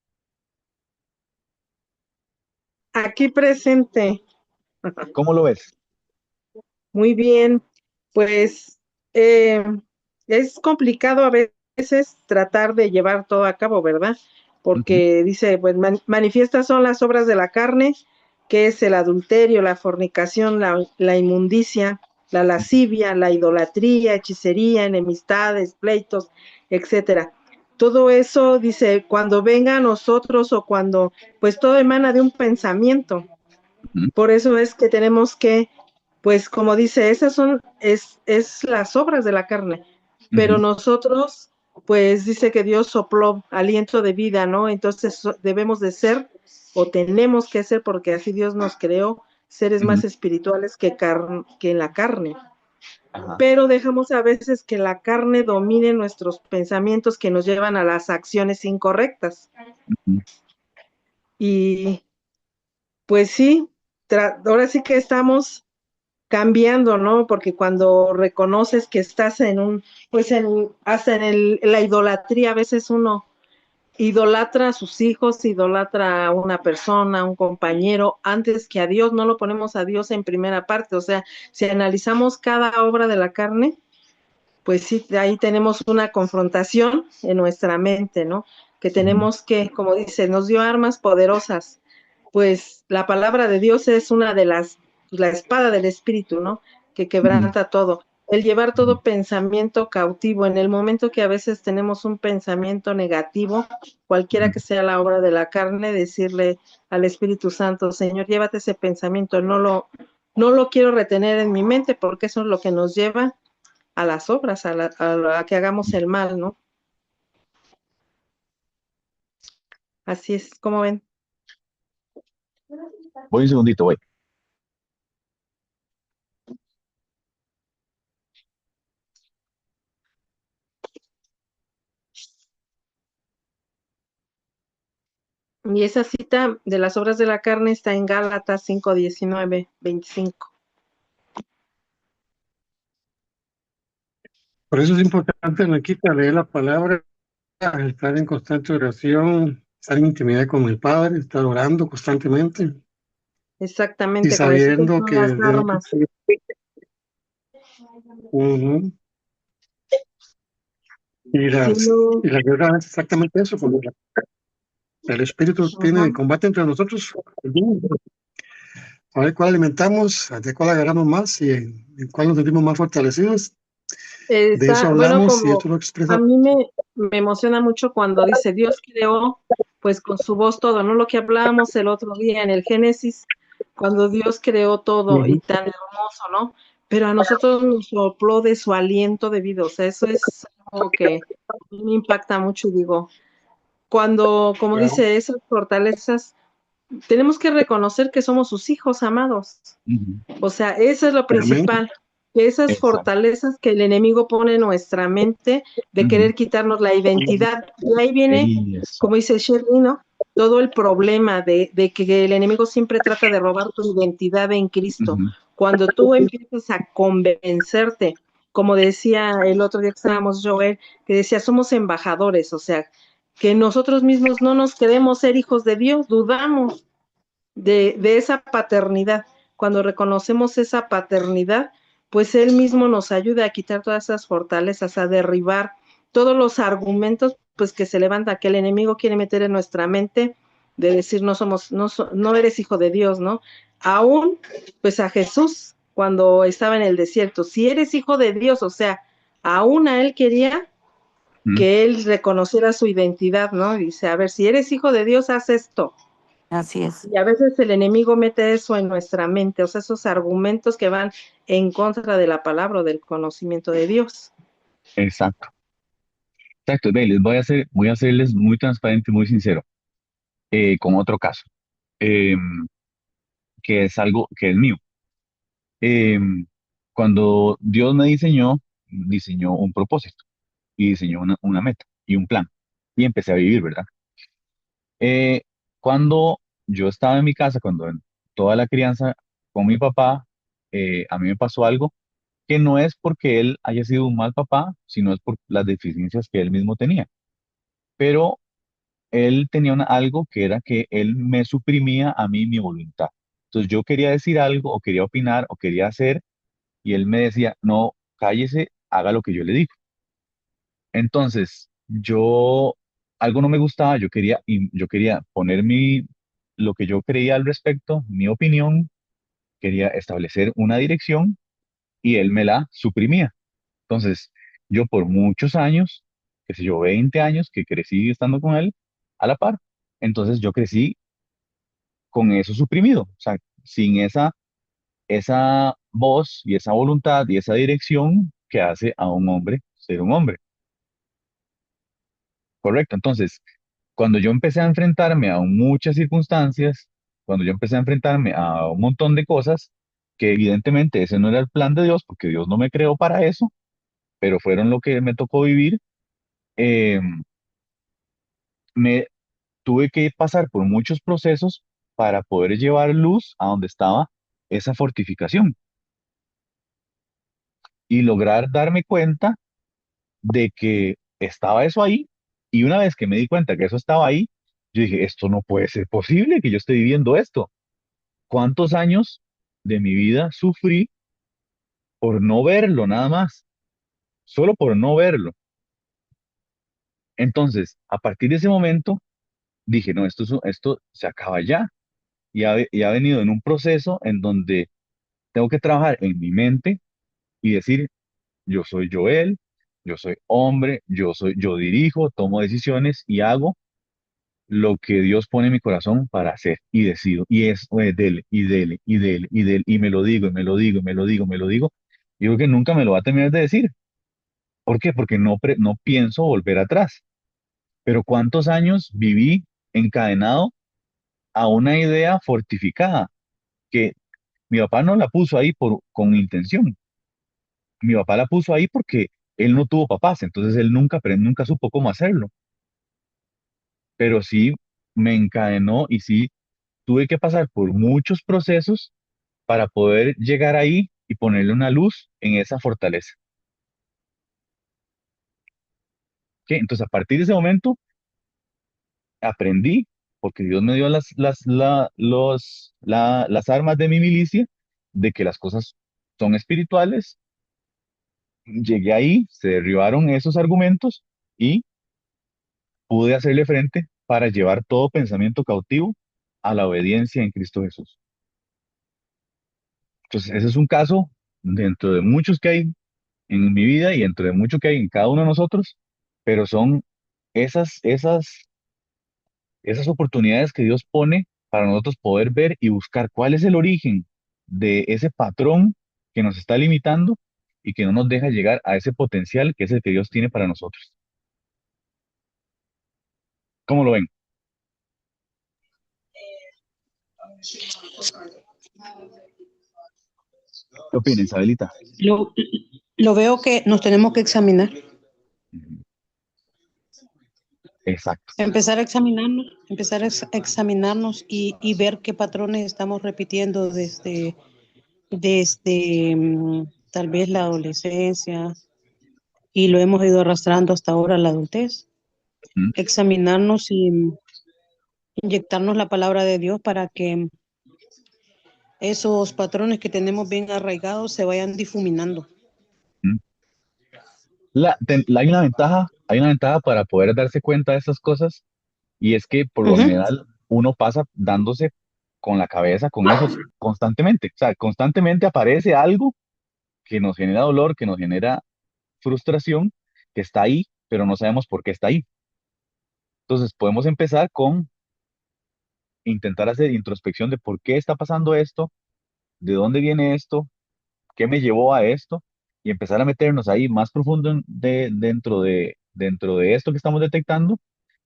Aquí presente. ¿Cómo lo ves? Muy bien. Pues eh, es complicado a veces tratar de llevar todo a cabo, ¿verdad? Ujú, Porque dice, pues manifiestas son las obras de la carne, que es el adulterio, la fornicación, la inmundicia, la ujú, lascivia, la idolatría, hechicería, enemistades, pleitos, etcétera. Todo eso, dice, cuando venga a nosotros o cuando, pues todo emana de un pensamiento. ujú, Por eso es que tenemos que, pues como dice, es las obras de la carne, pero ujú, nosotros, pues dice que Dios sopló aliento de vida, ¿no? Entonces debemos de ser o tenemos que ser, porque así Dios nos creó, seres ujú. más espirituales que en la carne. Ajá. Pero dejamos a veces que la carne domine nuestros pensamientos que nos llevan a las acciones incorrectas. Ujú, Y pues sí, ahora sí que estamos cambiando, ¿no? Porque cuando reconoces que estás en un, pues hasta en la idolatría, a veces uno idolatra a sus hijos, idolatra a una persona, a un compañero, antes que a Dios, no lo ponemos a Dios en primera parte. O sea, si analizamos cada obra de la carne, pues sí, ahí tenemos una confrontación en nuestra mente, ¿no? Que Ujú, tenemos que, como dice, nos dio armas poderosas. Pues la palabra de Dios es una de la espada del Espíritu, ¿no? Que ujú, quebranta todo. El llevar ujú, todo pensamiento cautivo, en el momento que a veces tenemos un pensamiento negativo, cualquiera ujú. que sea la obra de la carne, decirle al Espíritu Santo, Señor, llévate ese pensamiento, no lo quiero retener en mi mente, porque eso es lo que nos lleva a las obras, a que hagamos el mal, ¿no? Así es, como ven. Voy un segundito, voy. Y esa cita de las obras de la carne está en Gálatas 5:19-25. Por eso es importante, Naquita, leer la palabra, estar en constante oración, estar en intimidad con el Padre, estar orando constantemente y Exactamente, con eso sabiendo son que las desde otro... armas. Ujú. Y Si no, y la guerra es exactamente eso, cuando el Espíritu tiene ajá. combate entre nosotros, a ver cuál alimentamos, de cuál agarramos más y en cuál nos sentimos más fortalecidos. De eso Está, bueno, hablamos y como esto lo a expresa. mí me emociona mucho cuando dice Dios creó, pues con su voz todo, ¿no? Lo que hablábamos el otro día en el Génesis, cuando Dios creó todo y Ujú. tan hermoso, ¿no? Pero a nosotros nos sopló de su aliento de vida, o sea, eso es algo que a mí me impacta mucho y digo, cuando, como Claro. dice, esas fortalezas, tenemos que reconocer que somos sus hijos amados. Ujú. O sea, eso es lo Amén. principal, que esas Exacto. fortalezas que el enemigo pone en nuestra mente de Ujú. querer quitarnos la identidad. Y ahí viene, Eso. como dice Shirley, ¿no? Todo el problema de que el enemigo siempre trata de robar tu identidad en Cristo. Ujú, Cuando tú empiezas a convencerte, como decía el otro día que estábamos, Joel, que decía, somos embajadores, o sea, que nosotros mismos no nos queremos ser hijos de Dios, dudamos de esa paternidad. Cuando reconocemos esa paternidad, pues Él mismo nos ayuda a quitar todas esas fortalezas, a derribar todos los argumentos pues que se levanta, que el enemigo quiere meter en nuestra mente, de decir no somos, no eres hijo de Dios, ¿no? Aún, pues a Jesús, cuando estaba en el desierto, si eres hijo de Dios, o sea, aún a Él quería ujú. que Él reconociera su identidad, ¿no? Dice, a ver, si eres hijo de Dios, haz esto. Así es. Y a veces el enemigo mete eso en nuestra mente, o sea, esos argumentos que van en contra de la palabra o del conocimiento de Dios. Exacto. Exacto. Ve, voy a serles muy transparente y muy sincero, con otro caso, que es algo que es mío. Cuando Dios me diseñó, diseñó un propósito y diseñó una meta y un plan. Y empecé a vivir, ¿verdad? Eh, cuando yo estaba en mi casa, cuando en toda la crianza con mi papá, a mí me pasó algo que no es porque él haya sido un mal papá, sino es por las deficiencias que él mismo tenía. Pero él tenía algo que era que él me suprimía a mí mi voluntad. Entonces yo quería decir algo o quería opinar o quería hacer y él me decía, no, cállese, haga lo que yo le digo. Entonces algo no me gustaba, yo quería poner lo que yo creía al respecto, mi opinión, quería establecer una dirección y él me la suprimía. Entonces, yo por muchos años, qué sé yo, 20 años que crecí estando con él a la par, entonces yo crecí con eso suprimido, o sea, sin esa voz y esa voluntad y esa dirección que hace a un hombre ser un hombre, ¿correcto? Entonces, cuando yo empecé a enfrentarme a muchas circunstancias, cuando yo empecé a enfrentarme a un montón de cosas, que evidentemente ese no era el plan de Dios, porque Dios no me creó para eso, pero fueron lo que me tocó vivir, eh, me tuve que pasar por muchos procesos para poder llevar luz a donde estaba esa fortificación. y lograr darme cuenta de que estaba eso ahí. Y una vez que me di cuenta que eso estaba ahí, yo dije, esto no puede ser posible que yo esté viviendo esto. ¿Cuántos años de mi vida sufrí por no verlo nada más? Solo por no verlo. Entonces, a partir de ese momento, dije, no, esto se acaba ya. Y ha venido en un proceso en donde tengo que trabajar en mi mente y decir, yo soy Joel, yo soy hombre, yo dirijo, tomo decisiones y hago lo que Dios pone en mi corazón para hacer y decido. Y es dele, y dele, y dele, y dele, y me lo digo, y me lo digo, y me lo digo, me lo digo. Y creo que nunca me lo va a terminar de decir. ¿Por qué? Porque no pienso volver atrás. Pero ¿cuántos años viví encadenado a una idea fortificada que mi papá no la puso ahí con intención? Mi papá la puso ahí porque él no tuvo papás, entonces él nunca supo cómo hacerlo. Pero sí me encadenó y sí tuve que pasar por muchos procesos para poder llegar ahí y ponerle una luz en esa fortaleza. ¿Ok? Entonces, a partir de ese momento, aprendí, porque Dios me dio las armas de mi milicia, de que las cosas son espirituales. Llegué ahí, se derribaron esos argumentos y pude hacerle frente para llevar todo pensamiento cautivo a la obediencia en Cristo Jesús. Entonces, ese es un caso dentro de muchos que hay en mi vida y dentro de mucho que hay en cada uno de nosotros, pero son esas oportunidades que Dios pone para nosotros poder ver y buscar cuál es el origen de ese patrón que nos está limitando y que no nos deja llegar a ese potencial que es el que Dios tiene para nosotros. ¿Cómo lo ven? ¿Qué opinan, Isabelita? Lo, lo veo que nos tenemos que examinar, Ujú. Exacto. empezar a examinarnos y ver qué patrones estamos repitiendo desde tal vez la adolescencia y lo hemos ido arrastrando hasta ahora la adultez. Ujú, Examinarnos y inyectarnos la palabra de Dios para que esos patrones que tenemos bien arraigados se vayan difuminando. ujú. Hay una ventaja para poder darse cuenta de esas cosas y es que por lo Ujú. general uno pasa dándose con la cabeza con eso constantemente. O sea, constantemente aparece algo que nos genera dolor, que nos genera frustración, que está ahí, pero no sabemos por qué está ahí. Entonces podemos empezar con intentar hacer introspección de por qué está pasando esto, de dónde viene esto, qué me llevó a esto, y empezar a meternos ahí más profundo dentro de esto que estamos detectando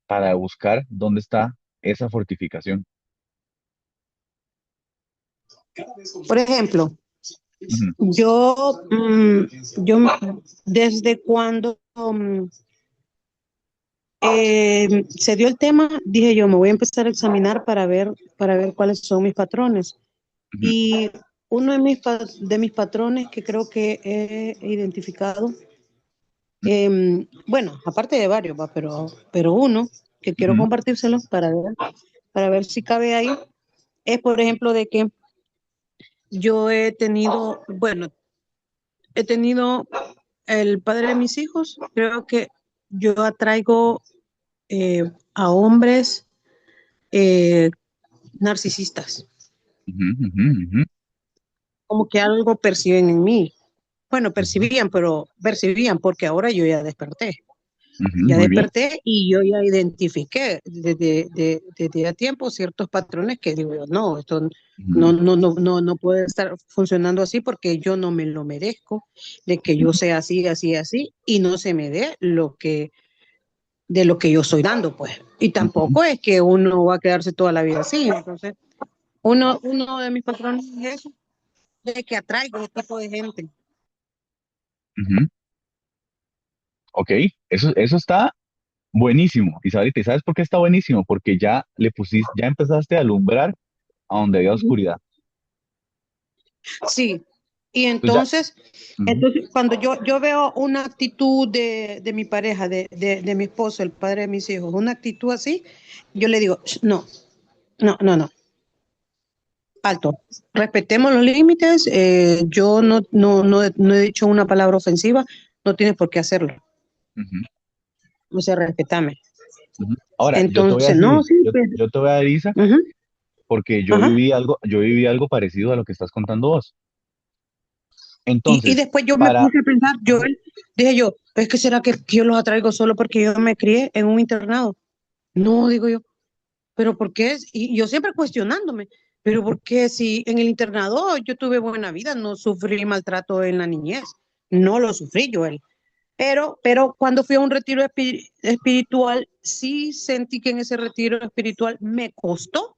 para buscar dónde está esa fortificación. Por ejemplo, Ujú, yo desde cuando se dio el tema, dije yo, me voy a empezar a examinar para ver cuáles son mis patrones. ujú, Y uno de mis patrones que creo que he identificado, bueno, aparte de varios, va, pero uno que quiero ujú, compartírselo para ver si cabe ahí, es por ejemplo de que yo he tenido, bueno, he tenido el padre de mis hijos, creo que yo atraigo a hombres eh, narcisistas, ujú, ujú, ujú, como que algo perciben en mí. Bueno, ujú, percibían porque ahora yo ya desperté. ujú. Ya Muy bien. desperté y yo ya identifiqué desde a tiempo ciertos patrones que digo yo, no, esto Ujú, no puede estar funcionando así porque yo no me lo merezco, de que yo sea así, así, así, y no se me dé de lo que yo estoy dando, pues. Y ujú, tampoco es que uno va a quedarse toda la vida así. Entonces, uno de mis patrones es eso, de que atraigo este tipo de gente. ujú. Ok, eso está buenísimo, Isabelita. ¿Y sabes por qué está buenísimo? Porque ya empezaste a alumbrar a donde había Ujú. oscuridad. Sí, Y Pues ya. entonces, Ujú, entonces cuando yo veo una actitud de mi pareja, de mi esposo, el padre de mis hijos, una actitud así, yo le digo, no, no, no, no, alto. Respetemos los límites. Yo no he dicho una palabra ofensiva, no tienes por qué hacerlo. ujú, O sea, respetame. ujú. Ahora, yo te voy a Entonces, no, decir, sí, pues, yo te voy a dar, Isa, ujú, porque ajá. yo viví algo parecido a lo que estás contando vos. Y Entonces, después yo me para, puse a pensar, ajá, dije yo, es que será que yo los atraigo solo porque yo me crié en un internado. No, digo yo, pero ¿por qué? Y yo siempre cuestionándome, pero ¿por qué si en el internado yo tuve buena vida, no sufrí maltrato en la niñez? No lo sufrí yo, él. Pero cuando fui a un retiro espiritual, sí sentí que en ese retiro espiritual me costó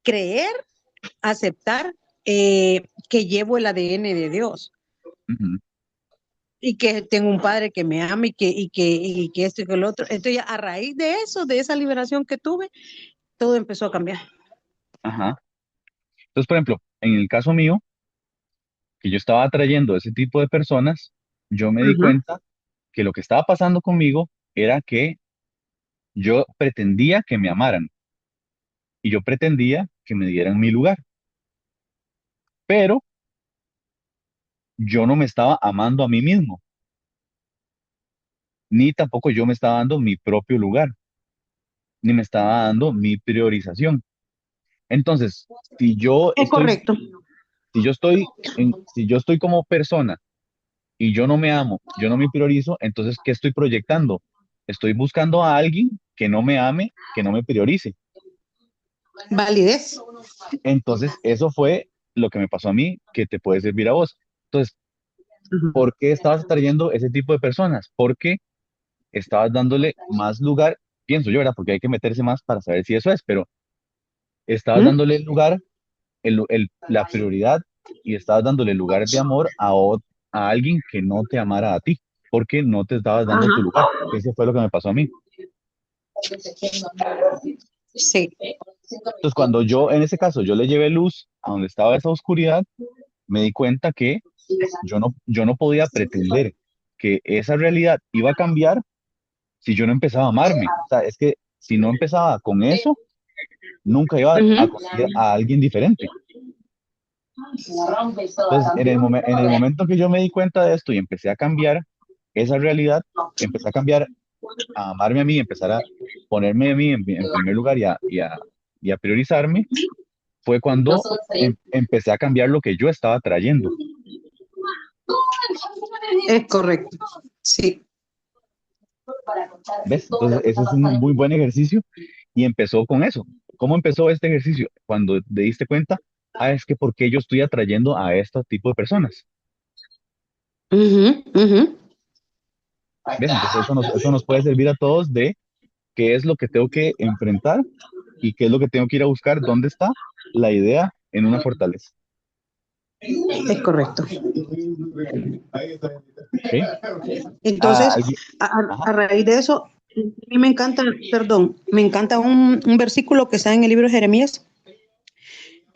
creer, aceptar que llevo el ADN de Dios ujú, y que tengo un padre que me ama y que esto y que lo otro. Entonces, a raíz de eso, de esa liberación que tuve, todo empezó a cambiar. ajá. Entonces, por ejemplo, en el caso mío, que yo estaba atrayendo ese tipo de personas, yo me di Ajá. cuenta que lo que estaba pasando conmigo era que yo pretendía que me amaran y yo pretendía que me dieran mi lugar, pero yo no me estaba amando a mí mismo, ni tampoco yo me estaba dando mi propio lugar, ni me estaba dando mi priorización. Entonces, si yo Es estoy, correcto. si yo estoy como persona y yo no me amo, yo no me priorizo, entonces, ¿qué estoy proyectando? Estoy buscando a alguien que no me ame, que no me priorice. Validez. Entonces, eso fue lo que me pasó a mí, que te puede servir a vos. Entonces, Ajá. ¿por qué estabas atrayendo ese tipo de personas? Porque estabas dándole más lugar, pienso yo, ¿verdad? Porque hay que meterse más para saber si eso es, pero estabas ¿Mm? dándole el lugar, la prioridad y estabas dándole lugar de amor a alguien que no te amara a ti, porque no te estabas dando tu Ajá. lugar. Eso fue lo que me pasó a mí. Sí. Entonces, cuando yo, en ese caso, yo le llevé luz a donde estaba esa oscuridad, me di cuenta que yo no podía pretender que esa realidad iba a cambiar si yo no empezaba a amarme. O sea, es que si no empezaba con eso, nunca iba a Ujú. conseguir a alguien diferente. Entonces, en el momento que yo me di cuenta de esto y empecé a cambiar esa realidad, empecé a cambiar, a amarme a mí, empezar a ponerme a mí en primer lugar y a priorizarme, fue cuando empecé a cambiar lo que yo estaba trayendo. Es correcto. Sí. ¿Ves? Entonces, ese es un muy buen ejercicio y empezó con eso. ¿Cómo empezó este ejercicio? Cuando te diste cuenta, es que ¿por qué yo estoy atrayendo a este tipo de personas? Ujú, ujú. ¿Ves? Entonces, eso nos puede servir a todos de qué es lo que tengo que enfrentar y qué es lo que tengo que ir a buscar, dónde está la idea en una fortaleza. Es correcto. ¿Ok? Entonces, ¿Alguien? Ajá. a raíz de eso, a mí me encanta, perdón, me encanta un versículo que está en el libro de Jeremías,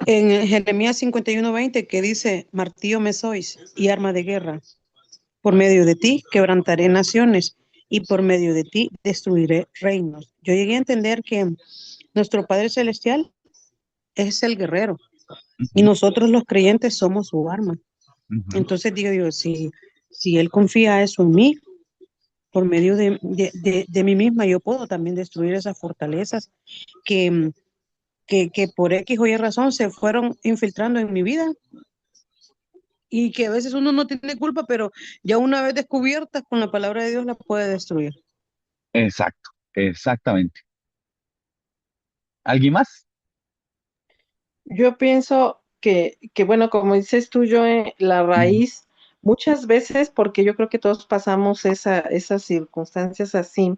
en Jeremías 51:20, que dice, martillo me sois y arma de guerra. Por medio de ti quebrantaré naciones y por medio de ti destruiré reinos. Yo llegué a entender que nuestro Padre Celestial es el guerrero y Ujú, nosotros los creyentes somos su arma. ujú. Entonces digo yo, si Él confía eso en mí, por medio de mí misma, yo puedo también destruir esas fortalezas que, que por X o Y razón se fueron infiltrando en mi vida y que a veces uno no tiene culpa, pero ya una vez descubiertas con la palabra de Dios la puede destruir. Exacto, exactamente. ¿Alguien más? Yo pienso que bueno, como dices tú, yo la Ujú, raíz, muchas veces, porque yo creo que todos pasamos esas circunstancias así,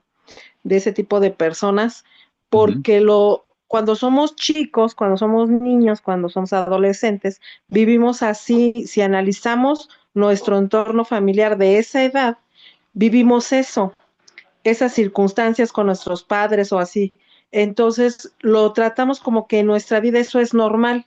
de ese tipo de personas, ujú, porque cuando somos chicos, cuando somos niños, cuando somos adolescentes, vivimos así, si analizamos nuestro entorno familiar de esa edad, vivimos eso, esas circunstancias con nuestros padres o así. Entonces lo tratamos como que en nuestra vida eso es normal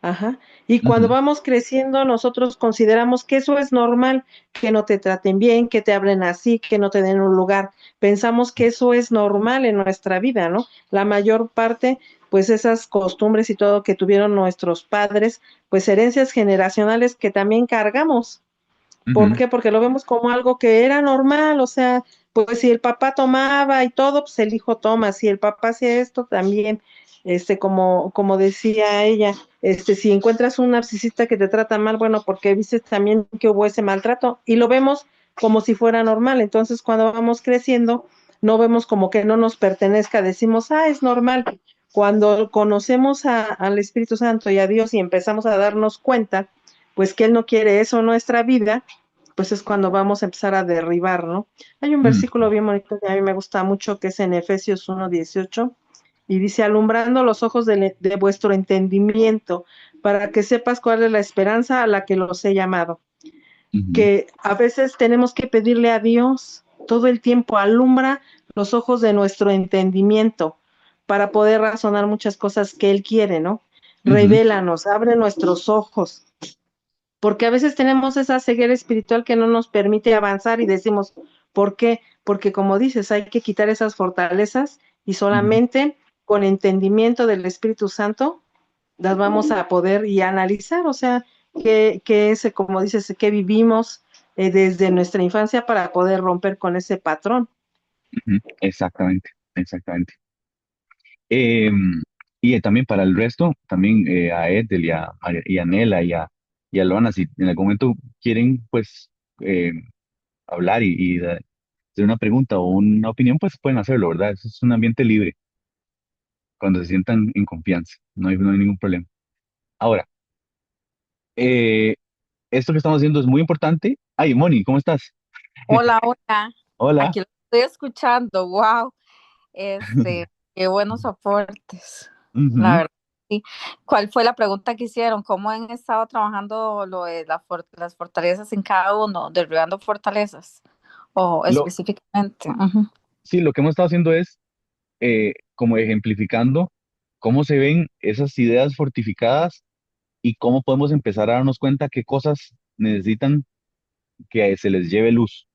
Ajá. Y cuando Ujú, vamos creciendo, nosotros consideramos que eso es normal, que no te traten bien, que te hablen así, que no te den un lugar. Pensamos que eso es normal en nuestra vida, ¿no? La mayor parte, pues esas costumbres y todo que tuvieron nuestros padres, pues herencias generacionales que también cargamos. ¿Por ujú, qué? Porque lo vemos como algo que era normal, o sea, pues si el papá tomaba y todo, pues el hijo toma, si el papá hacía esto también, como decía ella, si encuentras un narcisista que te trata mal, bueno, porque viste también que hubo ese maltrato y lo vemos como si fuera normal, entonces cuando vamos creciendo, no vemos como que no nos pertenezca, decimos, es normal. Cuando conocemos al Espíritu Santo y a Dios y empezamos a darnos cuenta, pues que Él no quiere eso en nuestra vida, pues es cuando vamos a empezar a derribar, ¿no? Hay un ujú. versículo bien bonito que a mí me gusta mucho, que es en Efesios 1:18, y dice, alumbrando los ojos de vuestro entendimiento, para que sepas cuál es la esperanza a la que los he llamado. Ujú, Que a veces tenemos que pedirle a Dios todo el tiempo, alumbra los ojos de nuestro entendimiento para poder razonar muchas cosas que Él quiere, ¿no? ujú, Revélanos, abre nuestros ojos, porque a veces tenemos esa ceguera espiritual que no nos permite avanzar y decimos, ¿por qué? Porque como dices, hay que quitar esas fortalezas y ujú. solamente con entendimiento del Espíritu Santo las vamos a poder y analizar, o sea, que es, como dices, que vivimos desde nuestra infancia para poder romper con ese patrón. Ujú, exactamente, exactamente. Y también para el resto, también a Ethel y a Nela y a Loana, si en algún momento quieren, pues, eh, hablar hacer una pregunta o una opinión, pues pueden hacerlo, ¿verdad? Eso es un ambiente libre, cuando se sientan en confianza, no hay ningún problema. Ahora, eh, esto que estamos haciendo es muy importante. Ay, Moni, ¿cómo estás? Hola, hola. Hola. Aquí lo estoy escuchando. Wow. Este, qué buenos aportes. La Ujú. verdad. Sí. ¿Cuál fue la pregunta que hicieron? ¿Cómo han estado trabajando lo de las fortalezas en cada uno, derribando fortalezas? O Lo, específicamente. Ujú. sí, lo que hemos estado haciendo es como ejemplificando cómo se ven esas ideas fortificadas y cómo podemos empezar a darnos cuenta qué cosas necesitan que se les lleve luz.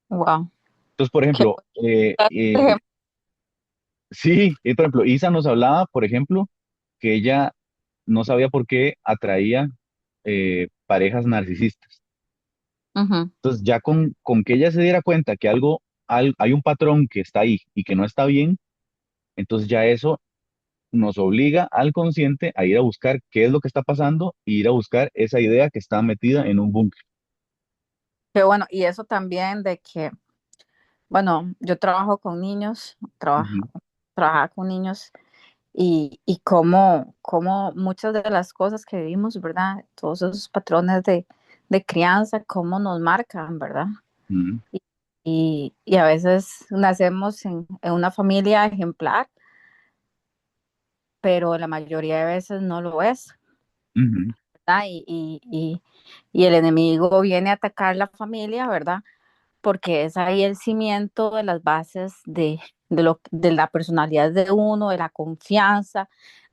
Wow. Entonces, por Qué ejemplo, buen ejemplo. sí, por ejemplo, Isa nos hablaba, por ejemplo, que ella no sabía por qué atraía parejas narcisistas. Ujú. Entonces, ya con que ella se diera cuenta que hay un patrón que está ahí y que no está bien, entonces ya eso nos obliga al consciente a ir a buscar qué es lo que está pasando y ir a buscar esa idea que está metida en un búnker. Qué bueno. Y eso también de que, bueno, yo trabajo con niños, Ujú, trabajaba con niños. Y cómo muchas de las cosas que vivimos, ¿verdad? Todos esos patrones de crianza, cómo nos marcan, ¿verdad? ujú, Y, y a veces nacemos en una familia ejemplar, pero la mayoría de veces no lo es, ujú, ¿verdad? Y el enemigo viene a atacar la familia, ¿verdad? Porque es ahí el cimiento de las bases de la personalidad de uno, de la confianza,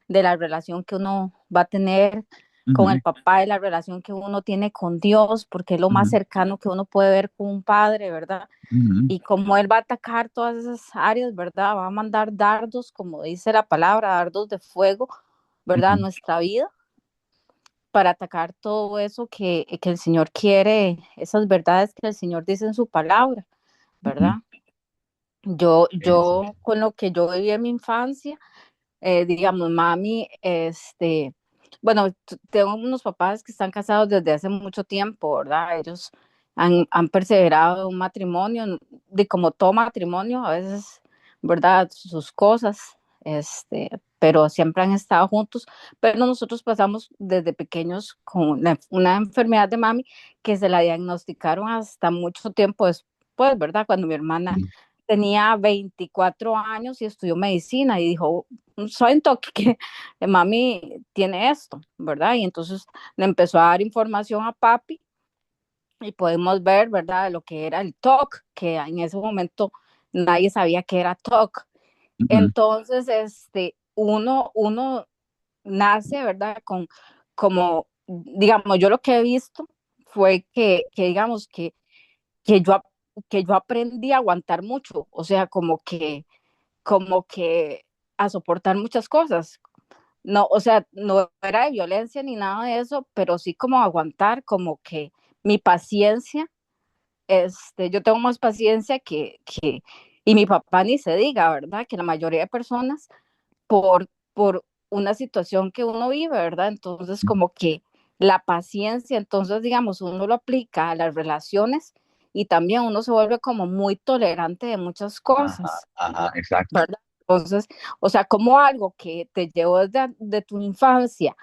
de la relación que uno va a tener con ujú, el papá, de la relación que uno tiene con Dios, porque es lo más ujú, cercano que uno puede ver con un padre, ¿verdad? ujú, Y como Él va a atacar todas esas áreas, ¿verdad? Va a mandar dardos, como dice la palabra, dardos de fuego, ¿verdad? A ujú, nuestra vida para atacar todo eso que el Señor quiere, esas verdades que el Señor dice en su palabra, ujú. ¿verdad? Yo, Eso. yo con lo que yo viví en mi infancia, digamos, mami, bueno, tengo unos papás que están casados desde hace mucho tiempo, ¿verdad? Ellos han perseverado en un matrimonio, de como todo matrimonio, a veces, ¿verdad? Sus cosas, pero siempre han estado juntos, pero nosotros pasamos desde pequeños con una enfermedad de mami que se la diagnosticaron hasta mucho tiempo después, ¿verdad? Cuando mi hermana Ujú, tenía 24 años y estudió medicina y dijo, soy un toque que mami tiene esto, ¿verdad? Y entonces le empezó a dar información a papi y podemos ver, ¿verdad? Lo que era el TOC, que en ese momento nadie sabía que era TOC. ujú, Entonces, uno nace, ¿verdad? digamos, yo lo que he visto fue que digamos, que yo, que yo aprendí a aguantar mucho, o sea, como que a soportar muchas cosas. No, o sea, no era de violencia ni nada de eso, pero sí como aguantar, como que mi paciencia, yo tengo más paciencia y mi papá ni se diga, ¿verdad? Que la mayoría de personas por una situación que uno vive, ¿verdad? Entonces, como que la paciencia, entonces, digamos, uno lo aplica a las relaciones y también uno se vuelve como muy tolerante de muchas Ajá, cosas, ajá, exacto. ¿verdad? Entonces, o sea, como algo que te llevó desde de tu infancia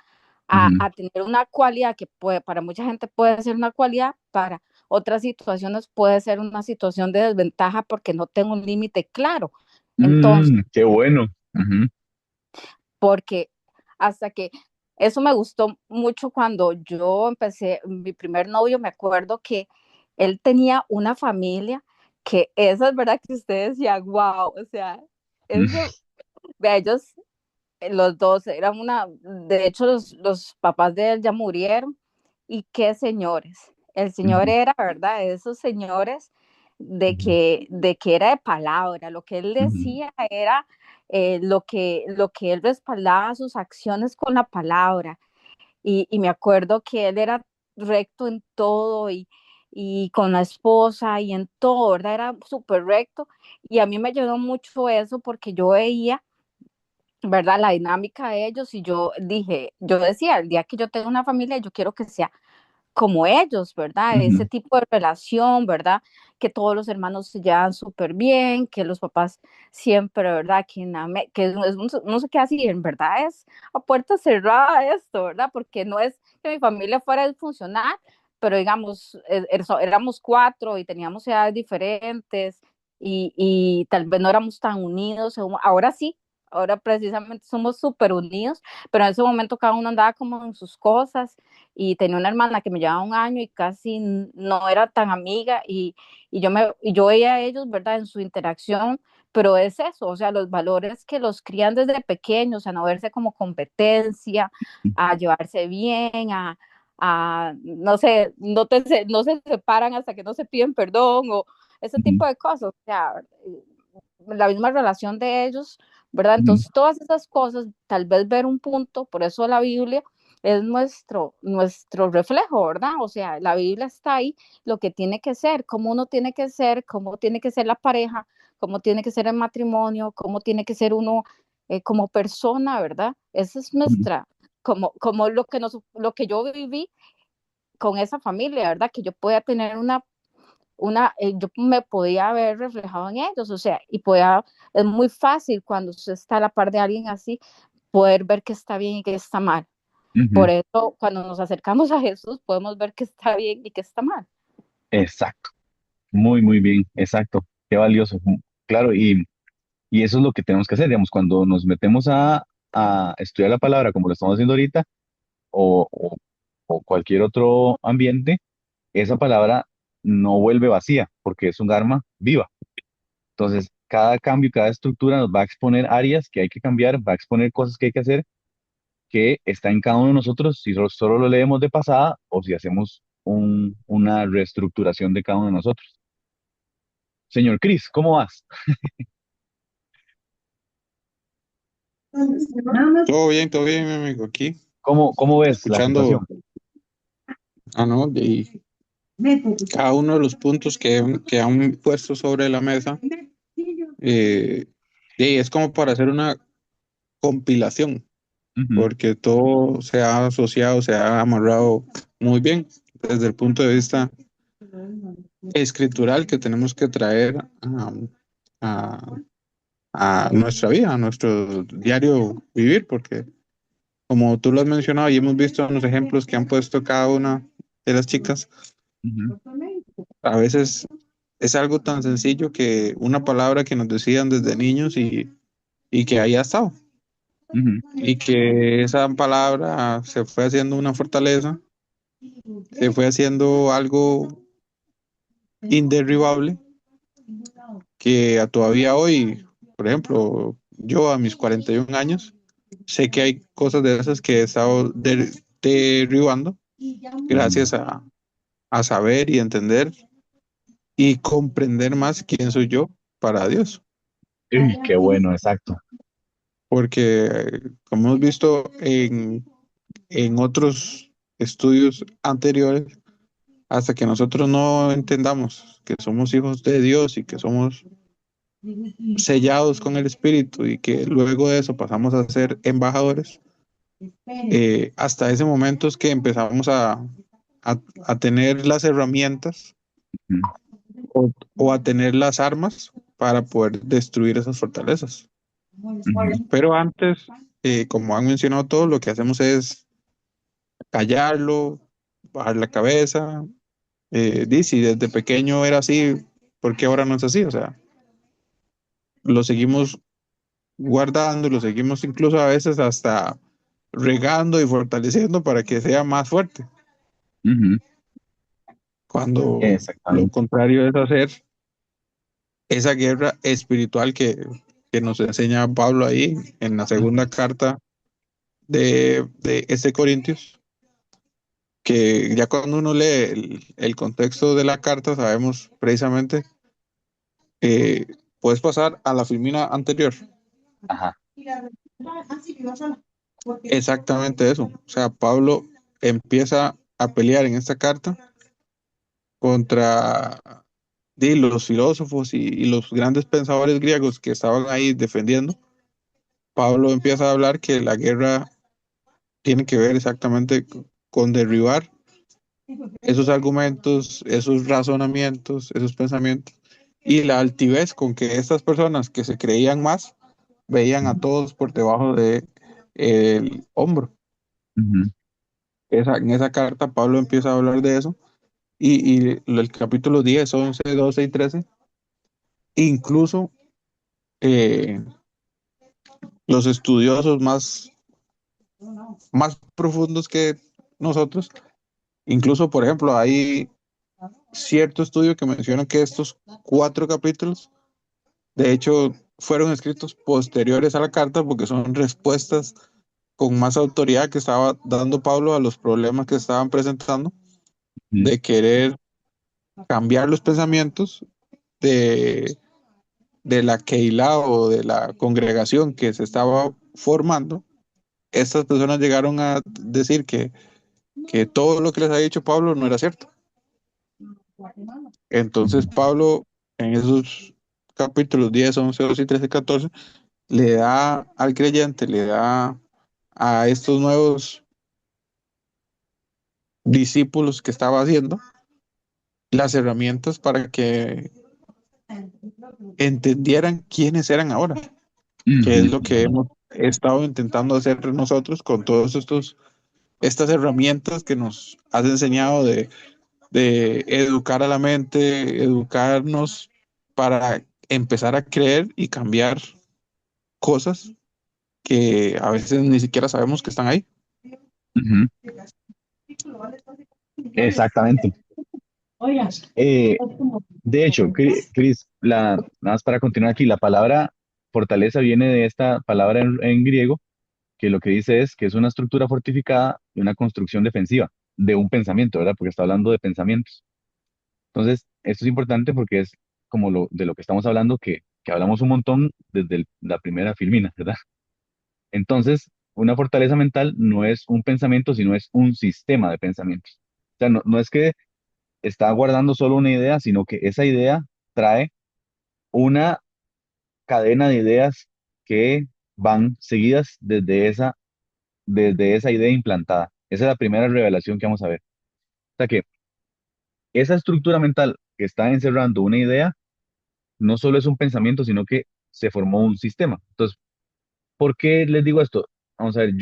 Ujú. a tener una cualidad que puede, para mucha gente puede ser una cualidad, para otras situaciones puede ser una situación de desventaja porque no tengo un límite claro. Entonces, Qué bueno. Ujú, porque hasta que eso me gustó mucho cuando yo empecé, mi primer novio, me acuerdo que él tenía una familia que esa es verdad que usted decía, wow, o sea, eso, vea, ellos, los dos, eran una, de hecho los papás de él ya murieron y qué señores, el señor ujú, era, ¿verdad? Esos señores ujú, de que era de palabra, lo que él ujú, decía era lo que él respaldaba sus acciones con la palabra. Y me acuerdo que él era recto en todo y con la esposa y en todo, ¿verdad? Era súper recto. Y a mí me ayudó mucho eso porque yo veía, ¿verdad? La dinámica de ellos y yo dije, yo decía, el día que yo tenga una familia, yo quiero que sea como ellos, ¿verdad? Ese ujú, tipo de relación, ¿verdad? Que todos los hermanos se llevan súper bien, que los papás siempre, ¿verdad? Que no se queda así, en verdad es a puerta cerrada esto, ¿verdad? Porque no es que mi familia fuera disfuncional, pero digamos, éramos cuatro y teníamos edades diferentes y tal vez no éramos tan unidos, ahora sí. Ahora precisamente somos súper unidos, pero en ese momento cada uno andaba como en sus cosas y tenía una hermana que me llevaba un año y casi no era tan amiga y yo veía a ellos, ¿verdad? En su interacción, pero es eso, o sea, los valores que los crían desde pequeños, a no verse como competencia, a llevarse bien, no sé, no se separan hasta que no se piden perdón o ese ujú, tipo de cosas, o sea, la misma relación de ellos, ¿verdad? ujú, Entonces, todas esas cosas, tal vez ver un punto, por eso la Biblia es nuestro reflejo, ¿verdad? O sea, la Biblia está ahí, lo que tiene que ser, cómo uno tiene que ser, cómo tiene que ser la pareja, cómo tiene que ser el matrimonio, cómo tiene que ser uno como persona, ¿verdad? Esa es ujú, nuestra, como lo que yo viví con esa familia, ¿verdad? Que yo podía tener yo me podía ver reflejado en ellos, o sea, es muy fácil cuando usted está a la par de alguien así, poder ver que está bien y que está mal. ujú. Por eso, cuando nos acercamos a Jesús, podemos ver que está bien y que está mal. Exacto. Muy, muy bien. Exacto. Qué valioso. Claro, y eso es lo que tenemos que hacer, digamos, cuando nos metemos a estudiar la palabra como lo estamos haciendo ahorita o, o, o cualquier otro ambiente, esa palabra no vuelve vacía porque es un arma viva. Entonces, cada cambio, cada estructura nos va a exponer áreas que hay que cambiar, va a exponer cosas que hay que hacer, que está en cada uno de nosotros, si solo lo leemos de pasada o si hacemos una reestructuración de cada uno de nosotros. Señor Cris, ¿cómo vas? Todo bien, mi amigo, aquí, ¿Cómo ves la escuchando, situación? ¿no? Y cada uno de los puntos que han puesto sobre la mesa, eh, y es como para hacer una compilación, Ujú, porque todo se ha asociado, se ha amarrado muy bien desde el punto de vista escritural que tenemos que traer a, a nuestra vida, a nuestro diario vivir, porque como tú lo has mencionado y hemos visto en los ejemplos que han puesto cada una de las chicas, ujú, a veces es algo tan sencillo que una palabra que nos decían desde niños y que ahí ha estado. ujú, Y que esa palabra se fue haciendo una fortaleza, se fue haciendo algo inderribable, que todavía hoy, por ejemplo, yo a mis 41 años, sé que hay cosas de esas que he estado derribando gracias a saber y entender y comprender más quién soy yo para Dios. Uy, qué bueno, exacto. Porque como hemos visto en otros estudios anteriores, hasta que nosotros no entendamos que somos hijos de Dios y que somos sellados con el Espíritu y que luego de eso pasamos a ser embajadores, hasta ese momento es que empezamos a tener las herramientas Ujú, o a tener las armas para poder destruir esas fortalezas. ujú, Pero antes, como han mencionado todos, lo que hacemos es callarlo, bajar la cabeza. Si desde pequeño era así, ¿por qué ahora no es así? O sea, lo seguimos guardando, lo seguimos incluso a veces hasta regando y fortaleciendo para que sea más fuerte, ujú. cuando lo Exactamente. contrario es hacer esa guerra espiritual que nos enseña Pablo ahí en la segunda carta de este Corintios, que ya cuando uno lee el contexto de la carta sabemos precisamente, eh, puedes pasar a la filmina anterior. Ajá. Exactamente eso. O sea, Pablo empieza a pelear en esta carta contra los filósofos y los grandes pensadores griegos que estaban ahí defendiendo. Pablo empieza a hablar que la guerra tiene que ver exactamente con derribar esos argumentos, esos razonamientos, esos pensamientos y la altivez con que estas personas que se creían más veían a todos por debajo de el hombro. Ujú, En esa carta Pablo empieza a hablar de eso y el capítulo 10, 11, 12 y 13, incluso eh, los estudiosos más profundos que nosotros, incluso por ejemplo hay cierto estudio que menciona que estos 4 capítulos de hecho fueron escritos posteriores a la carta porque son respuestas con más autoridad que estaba dando Pablo a los problemas que estaban presentando ujú, de querer cambiar los pensamientos de, de la Keilah o de la congregación que se estaba formando. Estas personas llegaron a decir que todo lo que les ha dicho Pablo no era cierto. Entonces ujú, Pablo en esos capítulos 10, 11, 12 y 13 y 14 le da al creyente, le da a estos nuevos discípulos que estaba haciendo las herramientas para que entendieran quiénes eran ahora, que es ujú, lo que hemos estado intentando hacer nosotros con todos estas herramientas que nos has enseñado de educar a la mente, educarnos para empezar a creer y cambiar cosas que a veces ni siquiera sabemos que están ahí. ujú. Exactamente. Eh, de hecho, Cris, nada más para continuar aquí, la palabra fortaleza viene de esta palabra en griego, que lo que dice es que es una estructura fortificada y una construcción defensiva de un pensamiento, ¿verdad? Porque está hablando de pensamientos. Entonces, esto es importante porque es como de lo que estamos hablando, que hablamos un montón desde la primera filmina, ¿verdad? Entonces, una fortaleza mental no es un pensamiento, sino es un sistema de pensamientos. O sea, no es que está guardando solo una idea, sino que esa idea trae una cadena de ideas que van seguidas desde esa idea implantada. Esa es la primera revelación que vamos a ver. O sea que esa estructura mental que está encerrando una idea no solo es un pensamiento, sino que se formó un sistema. Entonces, ¿por qué les digo esto? Vamos a ver,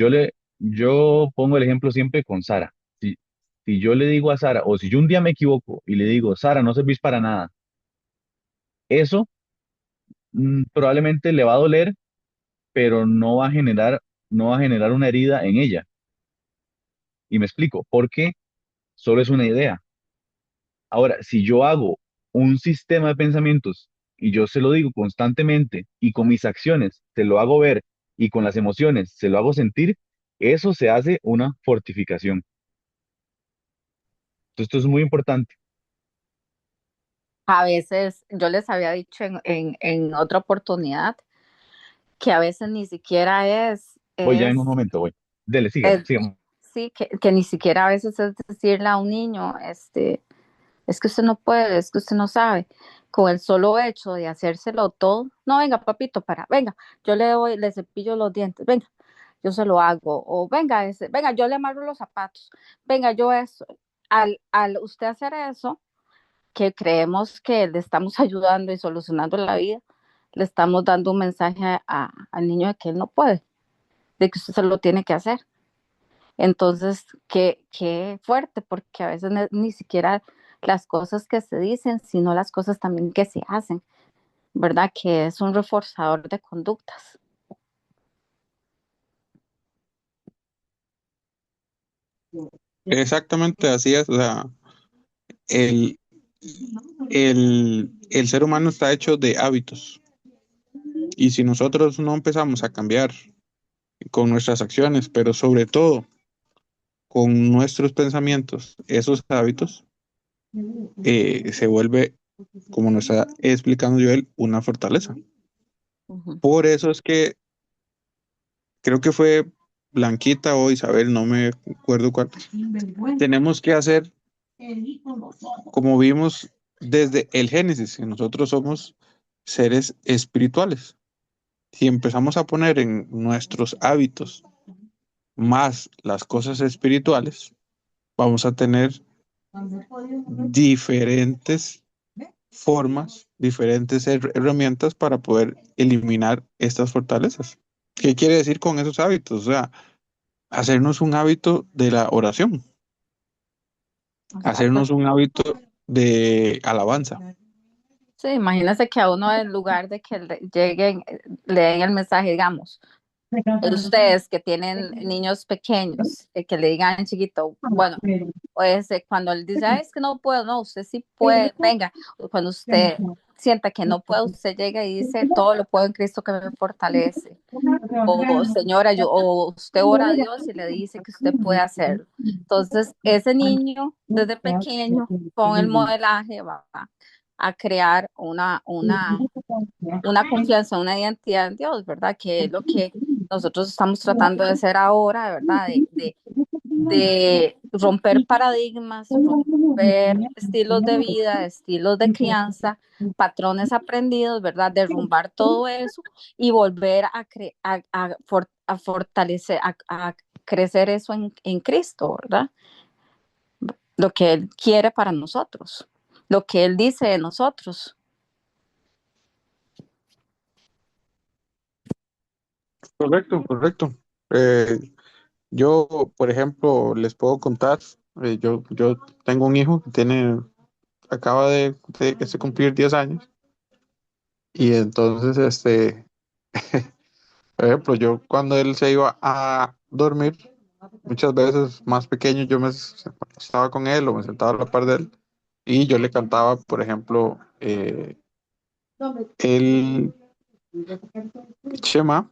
yo pongo el ejemplo siempre con Sara. Si yo le digo a Sara, o si yo un día me equivoco y le digo, Sara, no servís para nada, eso probablemente le va a doler, pero no va a generar una herida en ella. Y me explico, porque solo es una idea. Ahora, si yo hago un sistema de pensamientos y yo se lo digo constantemente y con mis acciones se lo hago ver y con las emociones se lo hago sentir, Eso se hace una fortificación. Entonces, esto es muy importante. A veces, yo les había dicho en otra oportunidad que a veces ni siquiera Voy ya en un momento, voy. Dele, siga, es- sigamos. sí, que ni siquiera a veces es decirle a un niño, es que usted no puede, es que usted no sabe. Con el solo hecho de hacérselo todo, no, venga, papito, venga, yo le doy, le cepillo los dientes, venga, yo se lo hago, o venga, venga, yo le amarro los zapatos, venga, yo eso. Al usted hacer eso, que creemos que le estamos ayudando y solucionando la vida, le estamos dando un mensaje al niño de que él no puede, de que usted se lo tiene que hacer. Entonces, qué fuerte, porque a veces ni siquiera las cosas que se dicen, sino las cosas también que se hacen, ¿verdad? Que es un reforzador de conductas. Exactamente así es. O sea, el, el ser humano está hecho de hábitos. Y si nosotros no empezamos a cambiar con nuestras acciones, pero sobre todo con nuestros pensamientos, esos hábitos, se vuelve, como nos está explicando Joel, una fortaleza. Ujú. Por eso es que creo que fue Blanquita o Isabel, no me acuerdo cuál. Tenemos que hacer, como vimos desde el Génesis, que nosotros somos seres espirituales. Si empezamos a poner en nuestros hábitos más las cosas espirituales, vamos a tener diferentes formas, diferentes herramientas para poder eliminar estas fortalezas. ¿Qué quiere decir con esos hábitos? O sea, hacernos un hábito de la oración, Exacto. hacernos un hábito de alabanza. Sí, imagínese que a uno en lugar de que le lleguen, le den el mensaje, digamos, ustedes que tienen niños pequeños, que le digan chiquito, bueno, pues cuando él dice, "Ay, es que no puedo, no, usted sí puede, venga, cuando usted sienta que no puede, usted llega y dice, todo lo puedo en Cristo que me fortalece. O señora, o usted ora a Dios y le dice que usted puede hacerlo. Entonces, ese niño desde pequeño con el modelaje va a crear una confianza, una identidad en Dios, ¿verdad? Que es lo que nosotros estamos tratando de hacer ahora, ¿verdad? De romper paradigmas, romper estilos de vida, estilos de crianza, patrones aprendidos, ¿verdad? Derrumbar todo eso y volver a fortalecer, a crecer eso en Cristo, ¿verdad? Lo que Él quiere para nosotros, lo que Él dice de nosotros. Correcto, correcto. Eh, yo, por ejemplo, les puedo contar, yo tengo un hijo que acaba de cumplir 10 años y entonces, por ejemplo, yo cuando él se iba a dormir, muchas veces más pequeño, estaba con él o me sentaba a la par de él y yo le cantaba, por ejemplo, el Shema,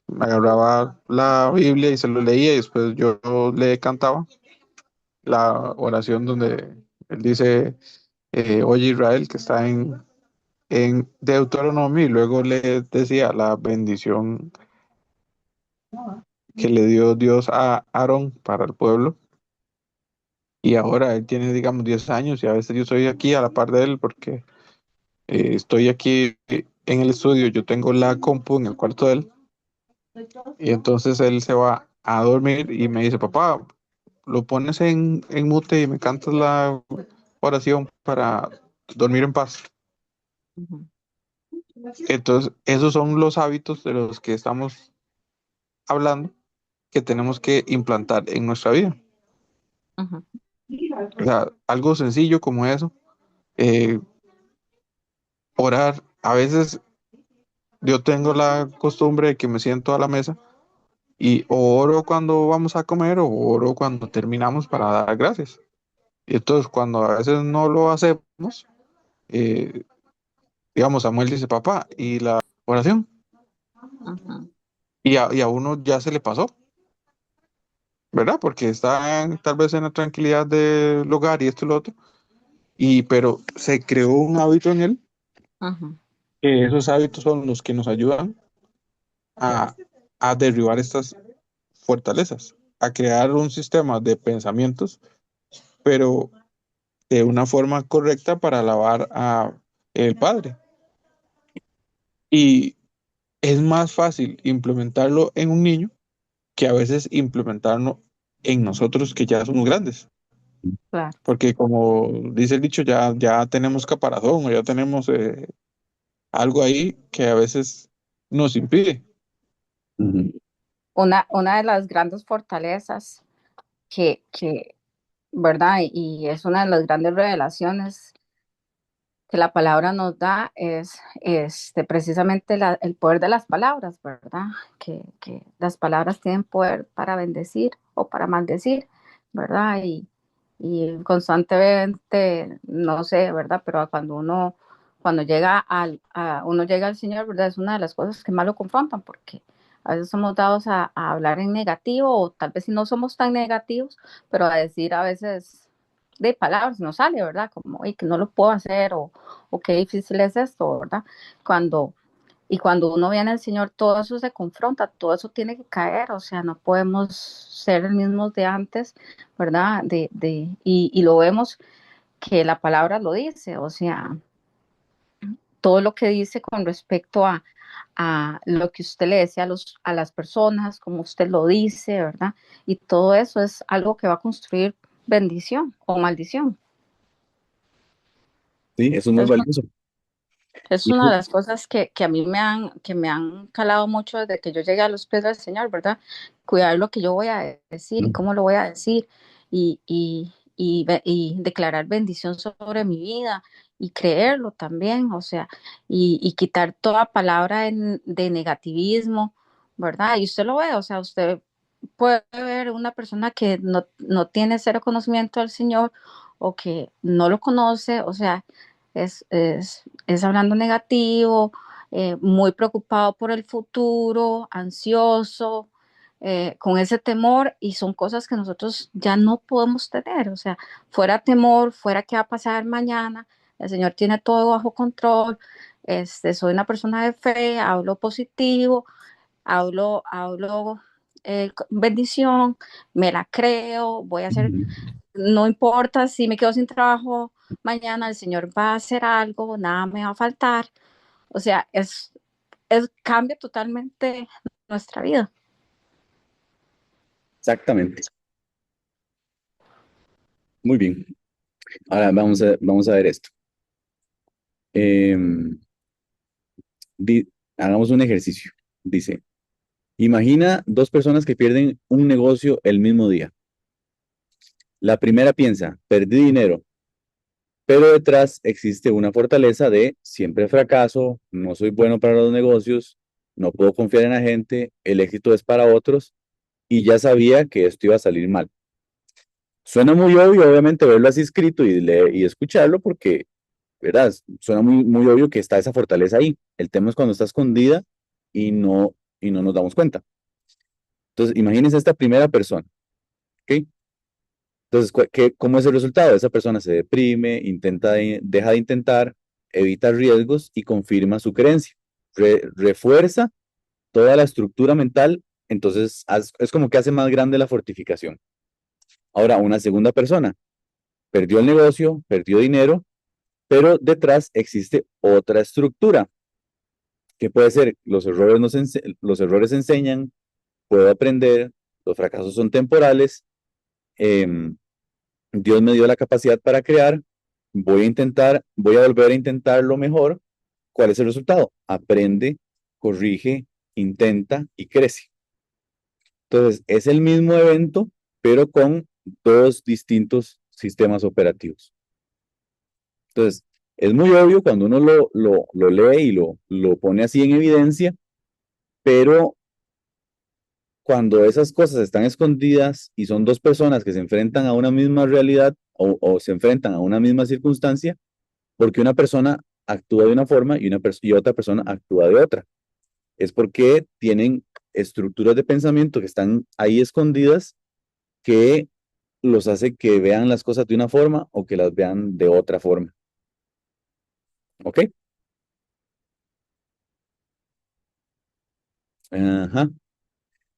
me agarraba la Biblia y se lo leía y después yo le cantaba la oración donde él dice, oye Israel, que está en Deuteronomio, y luego le decía la bendición que le dio Dios a Aarón para el pueblo. Y ahora él tiene, digamos, 10 años y a veces yo estoy aquí a la par de él porque estoy aquí en el estudio, yo tengo la compu en el cuarto de él y entonces él se va a dormir y me dice, papá, lo pones en mute y me cantas la oración para dormir en paz. Ujú, Entonces, esos son los hábitos de los que estamos hablando que tenemos que implantar en nuestra vida. ujú. O sea, algo sencillo como eso, eh, orar. A veces yo tengo la costumbre de que me siento a la mesa y o oro cuando vamos a comer o oro cuando terminamos para dar gracias. Y entonces cuando a veces no lo hacemos, eh, digamos, Samuel dice, papá, ¿y la oración? Ujú. y a uno ya se le pasó, ¿verdad? Porque está tal vez en la tranquilidad del hogar y esto y lo otro, pero se creó un hábito en él, Ujú. que esos hábitos son los que nos ayudan a, a derribar estas fortalezas, a crear un sistema de pensamientos, pero de una forma correcta para alabar a el Padre. Y es más fácil implementarlo en un niño que a veces implementarlo en nosotros que ya somos grandes. Claro. Porque como dice el dicho, ya tenemos caparazón o ya tenemos algo ahí que a veces nos impide. Ujú. Una de las grandes fortalezas que, ¿verdad? Y es una de las grandes revelaciones que la palabra nos da es precisamente el poder de las palabras, ¿verdad? Que las palabras tienen poder para bendecir o para maldecir, ¿verdad? Y constantemente, no sé, ¿verdad? Pero cuando uno llega al Señor, ¿verdad? Es una de las cosas que más lo confrontan, porque a veces somos dados a hablar en negativo, o tal vez si no somos tan negativos, pero a decir a veces de palabras no sale, ¿verdad? Como, y que no lo puedo hacer, o qué difícil es esto, ¿verdad? Cuando, cuando uno viene al Señor, todo eso se confronta, todo eso tiene que caer, o sea, no podemos ser el mismo de antes, ¿verdad? Y lo vemos que la palabra lo dice, o sea, todo lo que dice con respecto a lo que usted le decía a las personas, como usted lo dice, ¿verdad? Y todo eso es algo que va a construir bendición o maldición. Sí, eso es muy Es, valioso. es Y una eso- de las cosas que a mí que me han calado mucho desde que yo llegué a los pies del Señor, ¿verdad? Cuidar lo que yo voy a decir y cómo lo voy a decir, y declarar bendición sobre mi vida y creerlo también, o sea, y quitar toda palabra de negativismo, ¿verdad? Y usted lo ve, o sea, usted puede ver una persona que no tiene cero conocimiento del Señor o que no lo conoce, o sea, es hablando negativo, muy preocupado por el futuro, ansioso, con ese temor, y son cosas que nosotros ya no podemos tener, o sea, fuera temor, fuera qué va a pasar mañana, el Señor tiene todo bajo control, soy una persona de fe, hablo positivo, hablo bendición, me la creo, voy a hacer, Ujú. no importa si me quedo sin trabajo mañana, el Señor va a hacer algo, nada me va a faltar. O sea, cambia totalmente nuestra vida. Exactamente. Muy bien. Ahora vamos a ver esto. Em, hagamos un ejercicio. Dice, imagina dos personas que pierden un negocio el mismo día. La primera piensa, perdí dinero, pero detrás existe una fortaleza de siempre fracaso, no soy bueno para los negocios, no puedo confiar en la gente, el éxito es para otros y ya sabía que esto iba a salir mal. Suena muy obvio, obviamente, verlo así escrito y escucharlo porque, ¿verdad? Suena muy obvio que está esa fortaleza ahí. El tema es cuando está escondida y no nos damos cuenta. Entonces, imagínense esta primera persona, ¿ok? Entonces, ¿cómo es el resultado? Esa persona se deprime, deja de intentar, evita riesgos y confirma su creencia. Refuerza toda la estructura mental, entonces es como que hace más grande la fortificación. Ahora, una segunda persona perdió el negocio, perdió dinero, pero detrás existe otra estructura, que puede ser los errores enseñan, puedo aprender, los fracasos son temporales, em, Dios me dio la capacidad para crear, voy a volver a intentar lo mejor. ¿Cuál es el resultado? Aprende, corrige, intenta y crece. Entonces, es el mismo evento, pero con dos distintos sistemas operativos. Entonces, es muy obvio cuando uno lo lee y lo pone así en evidencia, pero cuando esas cosas están escondidas y son dos personas que se enfrentan a una misma realidad o se enfrentan a una misma circunstancia, porque una persona actúa de una forma y otra persona actúa de otra. Es porque tienen estructuras de pensamiento que están ahí escondidas que los hace que vean las cosas de una forma o que las vean de otra forma. ¿Ok? Ajá.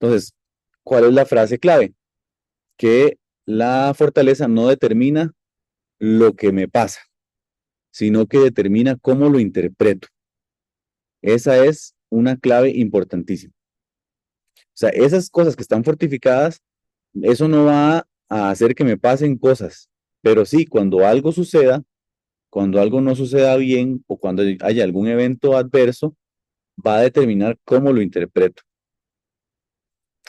Entonces, ¿cuál es la frase clave? Que la fortaleza no determina lo que me pasa, sino que determina cómo lo interpreto. Esa es una clave importantísima. O sea, esas cosas que están fortificadas, eso no va a hacer que me pasen cosas, pero sí, cuando algo suceda, cuando algo no suceda bien o cuando haya algún evento adverso, va a determinar cómo lo interpreto.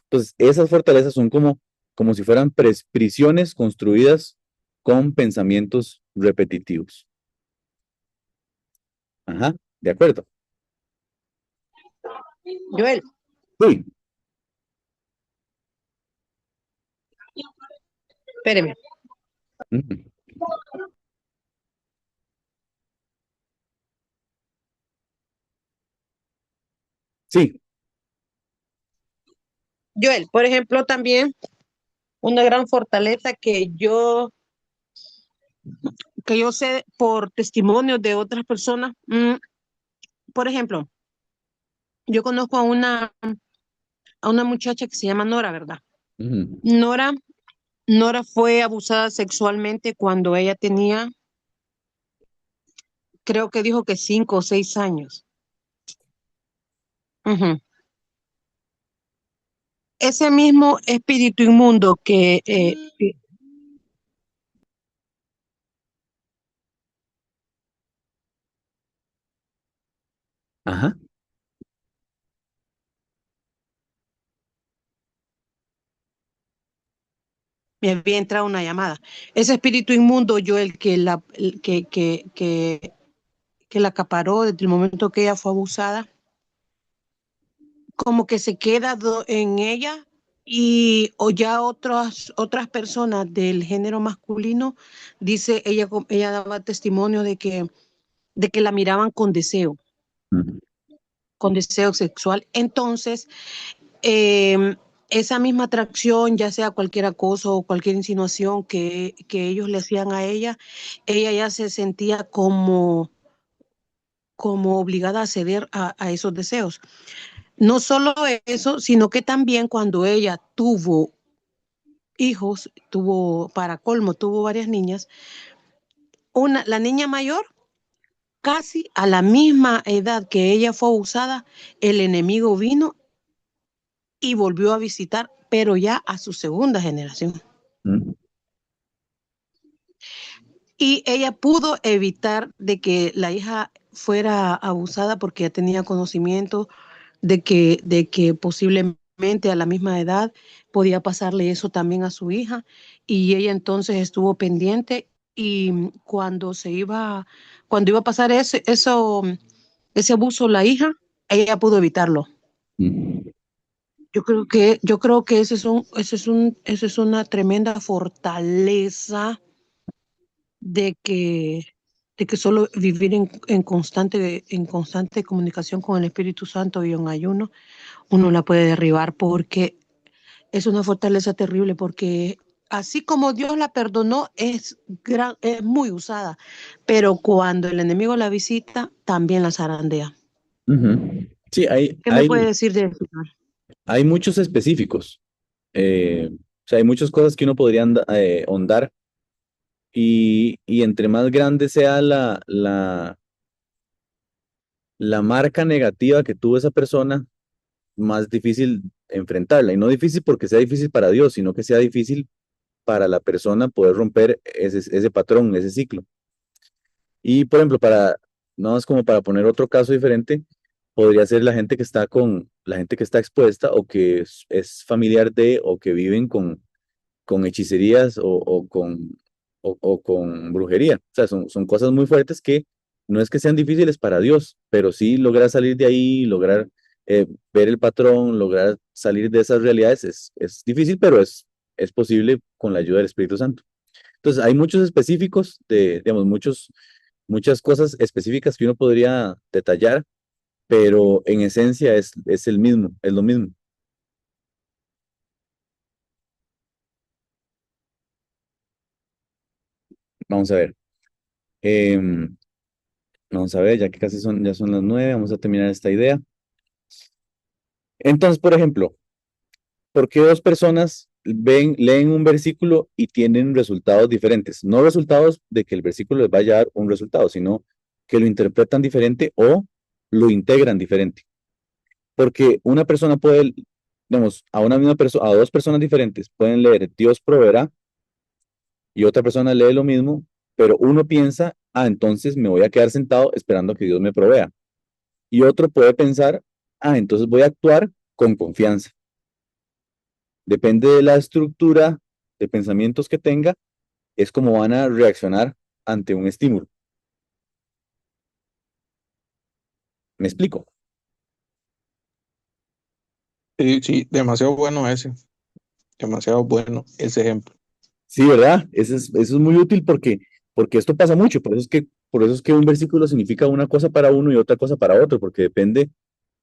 Entonces, esas fortalezas son como si fueran prisiones construidas con pensamientos repetitivos. Ajá, de acuerdo. Joel, Sí. espéreme. Ujú. Sí. Joel, por ejemplo, también una gran fortaleza que yo sé por testimonios de otras personas. Por ejemplo, yo conozco a una muchacha que se llama Nora, ¿verdad? Ujú. Nora, Nora fue abusada sexualmente cuando ella tenía, creo que dijo que 5 o 6 años. Ujú. Ese mismo espíritu inmundo que Ajá. me había entrado una llamada. Ese espíritu inmundo, yo que la acaparó desde el momento que ella fue abusada, como que se queda en ella y o ya otras personas del género masculino, dice ella daba testimonio de que la miraban Ujú. con deseo sexual. Entonces, eh, esa misma atracción, ya sea cualquier acoso o cualquier insinuación que ellos le hacían a ella ya se sentía como obligada a ceder a esos deseos. No solo eso, sino que también cuando ella tuvo hijos, para colmo, tuvo varias niñas, la niña mayor, casi a la misma edad que ella fue abusada, el enemigo vino y volvió a visitar, pero ya a su segunda generación. Ujú. Y ella pudo evitar de que la hija fuera abusada porque ya tenía conocimiento de que posiblemente a la misma edad podía pasarle eso también a su hija y ella entonces estuvo pendiente y cuando iba a pasar ese abuso la hija, ella pudo evitarlo. Ujú. Yo creo que ese es una tremenda fortaleza de que, de que solo vivir en constante comunicación con el Espíritu Santo y en ayuno, uno la puede derribar porque es una fortaleza terrible, porque así como Dios la perdonó, es muy usada, pero cuando el enemigo la visita, también la zarandea. Ujú. Sí, ¿Qué me puede decir de eso? hay muchos específicos. O sea, hay muchas cosas que uno podría ahondar y entre más grande sea la marca negativa que tuvo esa persona, más difícil enfrentarla. Y no difícil porque sea difícil para Dios, sino que sea difícil para la persona poder romper ese patrón, ese ciclo. Y por ejemplo, nada más como para poner otro caso diferente, podría ser la gente que está expuesta o que es familiar de o que viven con hechicerías o con brujería. O sea, son cosas muy fuertes que no es que sean difíciles para Dios, pero sí lograr salir de ahí, lograr ver el patrón, lograr salir de esas realidades es difícil, pero es posible con la ayuda del Espíritu Santo. Entonces, hay muchos específicos digamos, muchas cosas específicas que uno podría detallar, pero en esencia es el mismo, es lo mismo. Vamos a ver. Em, Vamos a ver, ya que ya son las 9, vamos a terminar esta idea. Entonces, por ejemplo, ¿por qué dos personas leen un versículo y tienen resultados diferentes? No resultados de que el versículo les vaya a dar un resultado, sino que lo interpretan diferente o lo integran diferente. Porque una persona puede, digamos, a una misma persona, a dos personas diferentes pueden leer Dios proveerá y otra persona lee lo mismo, pero uno piensa, entonces me voy a quedar sentado esperando que Dios me provea. Y otro puede pensar, entonces voy a actuar con confianza. Depende de la estructura de pensamientos que tenga, es como van a reaccionar ante un estímulo. ¿Me explico? Sí, sí, demasiado bueno ese. Demasiado bueno ese ejemplo. Sí, ¿verdad? Eso es muy útil porque esto pasa mucho. Por eso es que un versículo significa una cosa para uno y otra cosa para otro, porque depende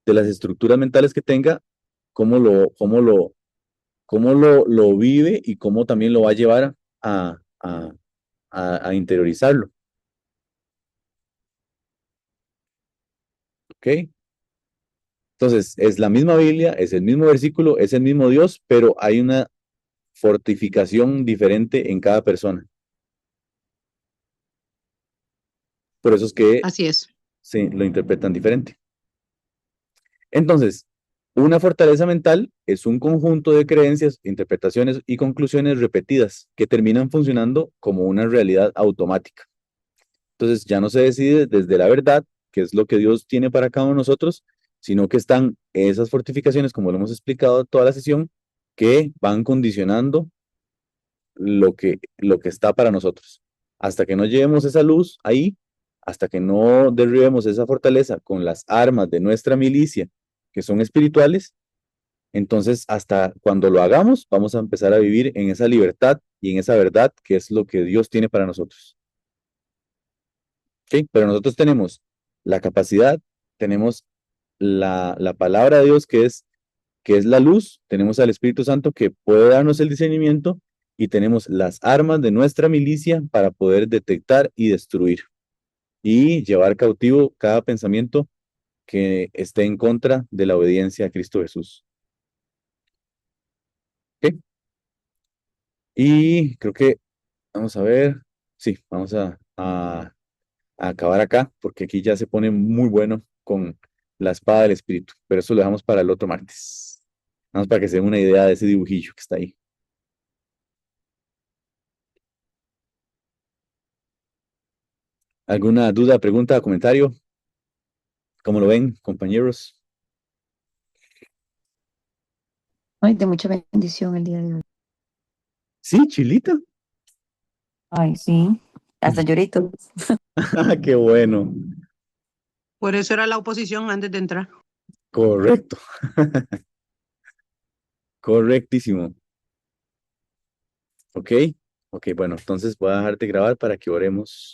de las estructuras mentales que tenga, cómo lo vive y cómo también lo va a llevar a interiorizarlo. ¿Ok? Entonces, es la misma Biblia, es el mismo versículo, es el mismo Dios, pero hay una fortificación diferente en cada persona. Por eso es que Así es. se lo interpretan diferente. Entonces, una fortaleza mental es un conjunto de creencias, interpretaciones y conclusiones repetidas que terminan funcionando como una realidad automática. Entonces, ya no se decide desde la verdad, que es lo que Dios tiene para cada uno de nosotros, sino que están esas fortificaciones, como lo hemos explicado toda la sesión, que van condicionando lo que está para nosotros. Hasta que no llevemos esa luz ahí, hasta que no derribemos esa fortaleza con las armas de nuestra milicia, que son espirituales, entonces hasta cuando lo hagamos, vamos a empezar a vivir en esa libertad y en esa verdad que es lo que Dios tiene para nosotros. ¿Ok? Pero nosotros tenemos la capacidad, tenemos la palabra de Dios que es la luz, tenemos al Espíritu Santo que puede darnos el discernimiento y tenemos las armas de nuestra milicia para poder detectar y destruir y llevar cautivo cada pensamiento que esté en contra de la obediencia a Cristo Jesús. ¿Ok? Y creo que vamos a ver, sí, vamos a acabar acá porque aquí ya se pone muy bueno con la espada del Espíritu, pero eso lo dejamos para el otro martes. Vamos para que se den una idea de ese dibujillo que está ahí. ¿Alguna duda, pregunta, comentario? ¿Cómo lo ven, compañeros? Ay, de mucha bendición el día de hoy. Sí, Chilita. Ay, sí. Hasta llorito. Qué bueno. Por eso era la oposición antes de entrar. Correcto. Correctísimo. Ok. Ok, bueno, entonces voy a dejarte grabar para que oremos.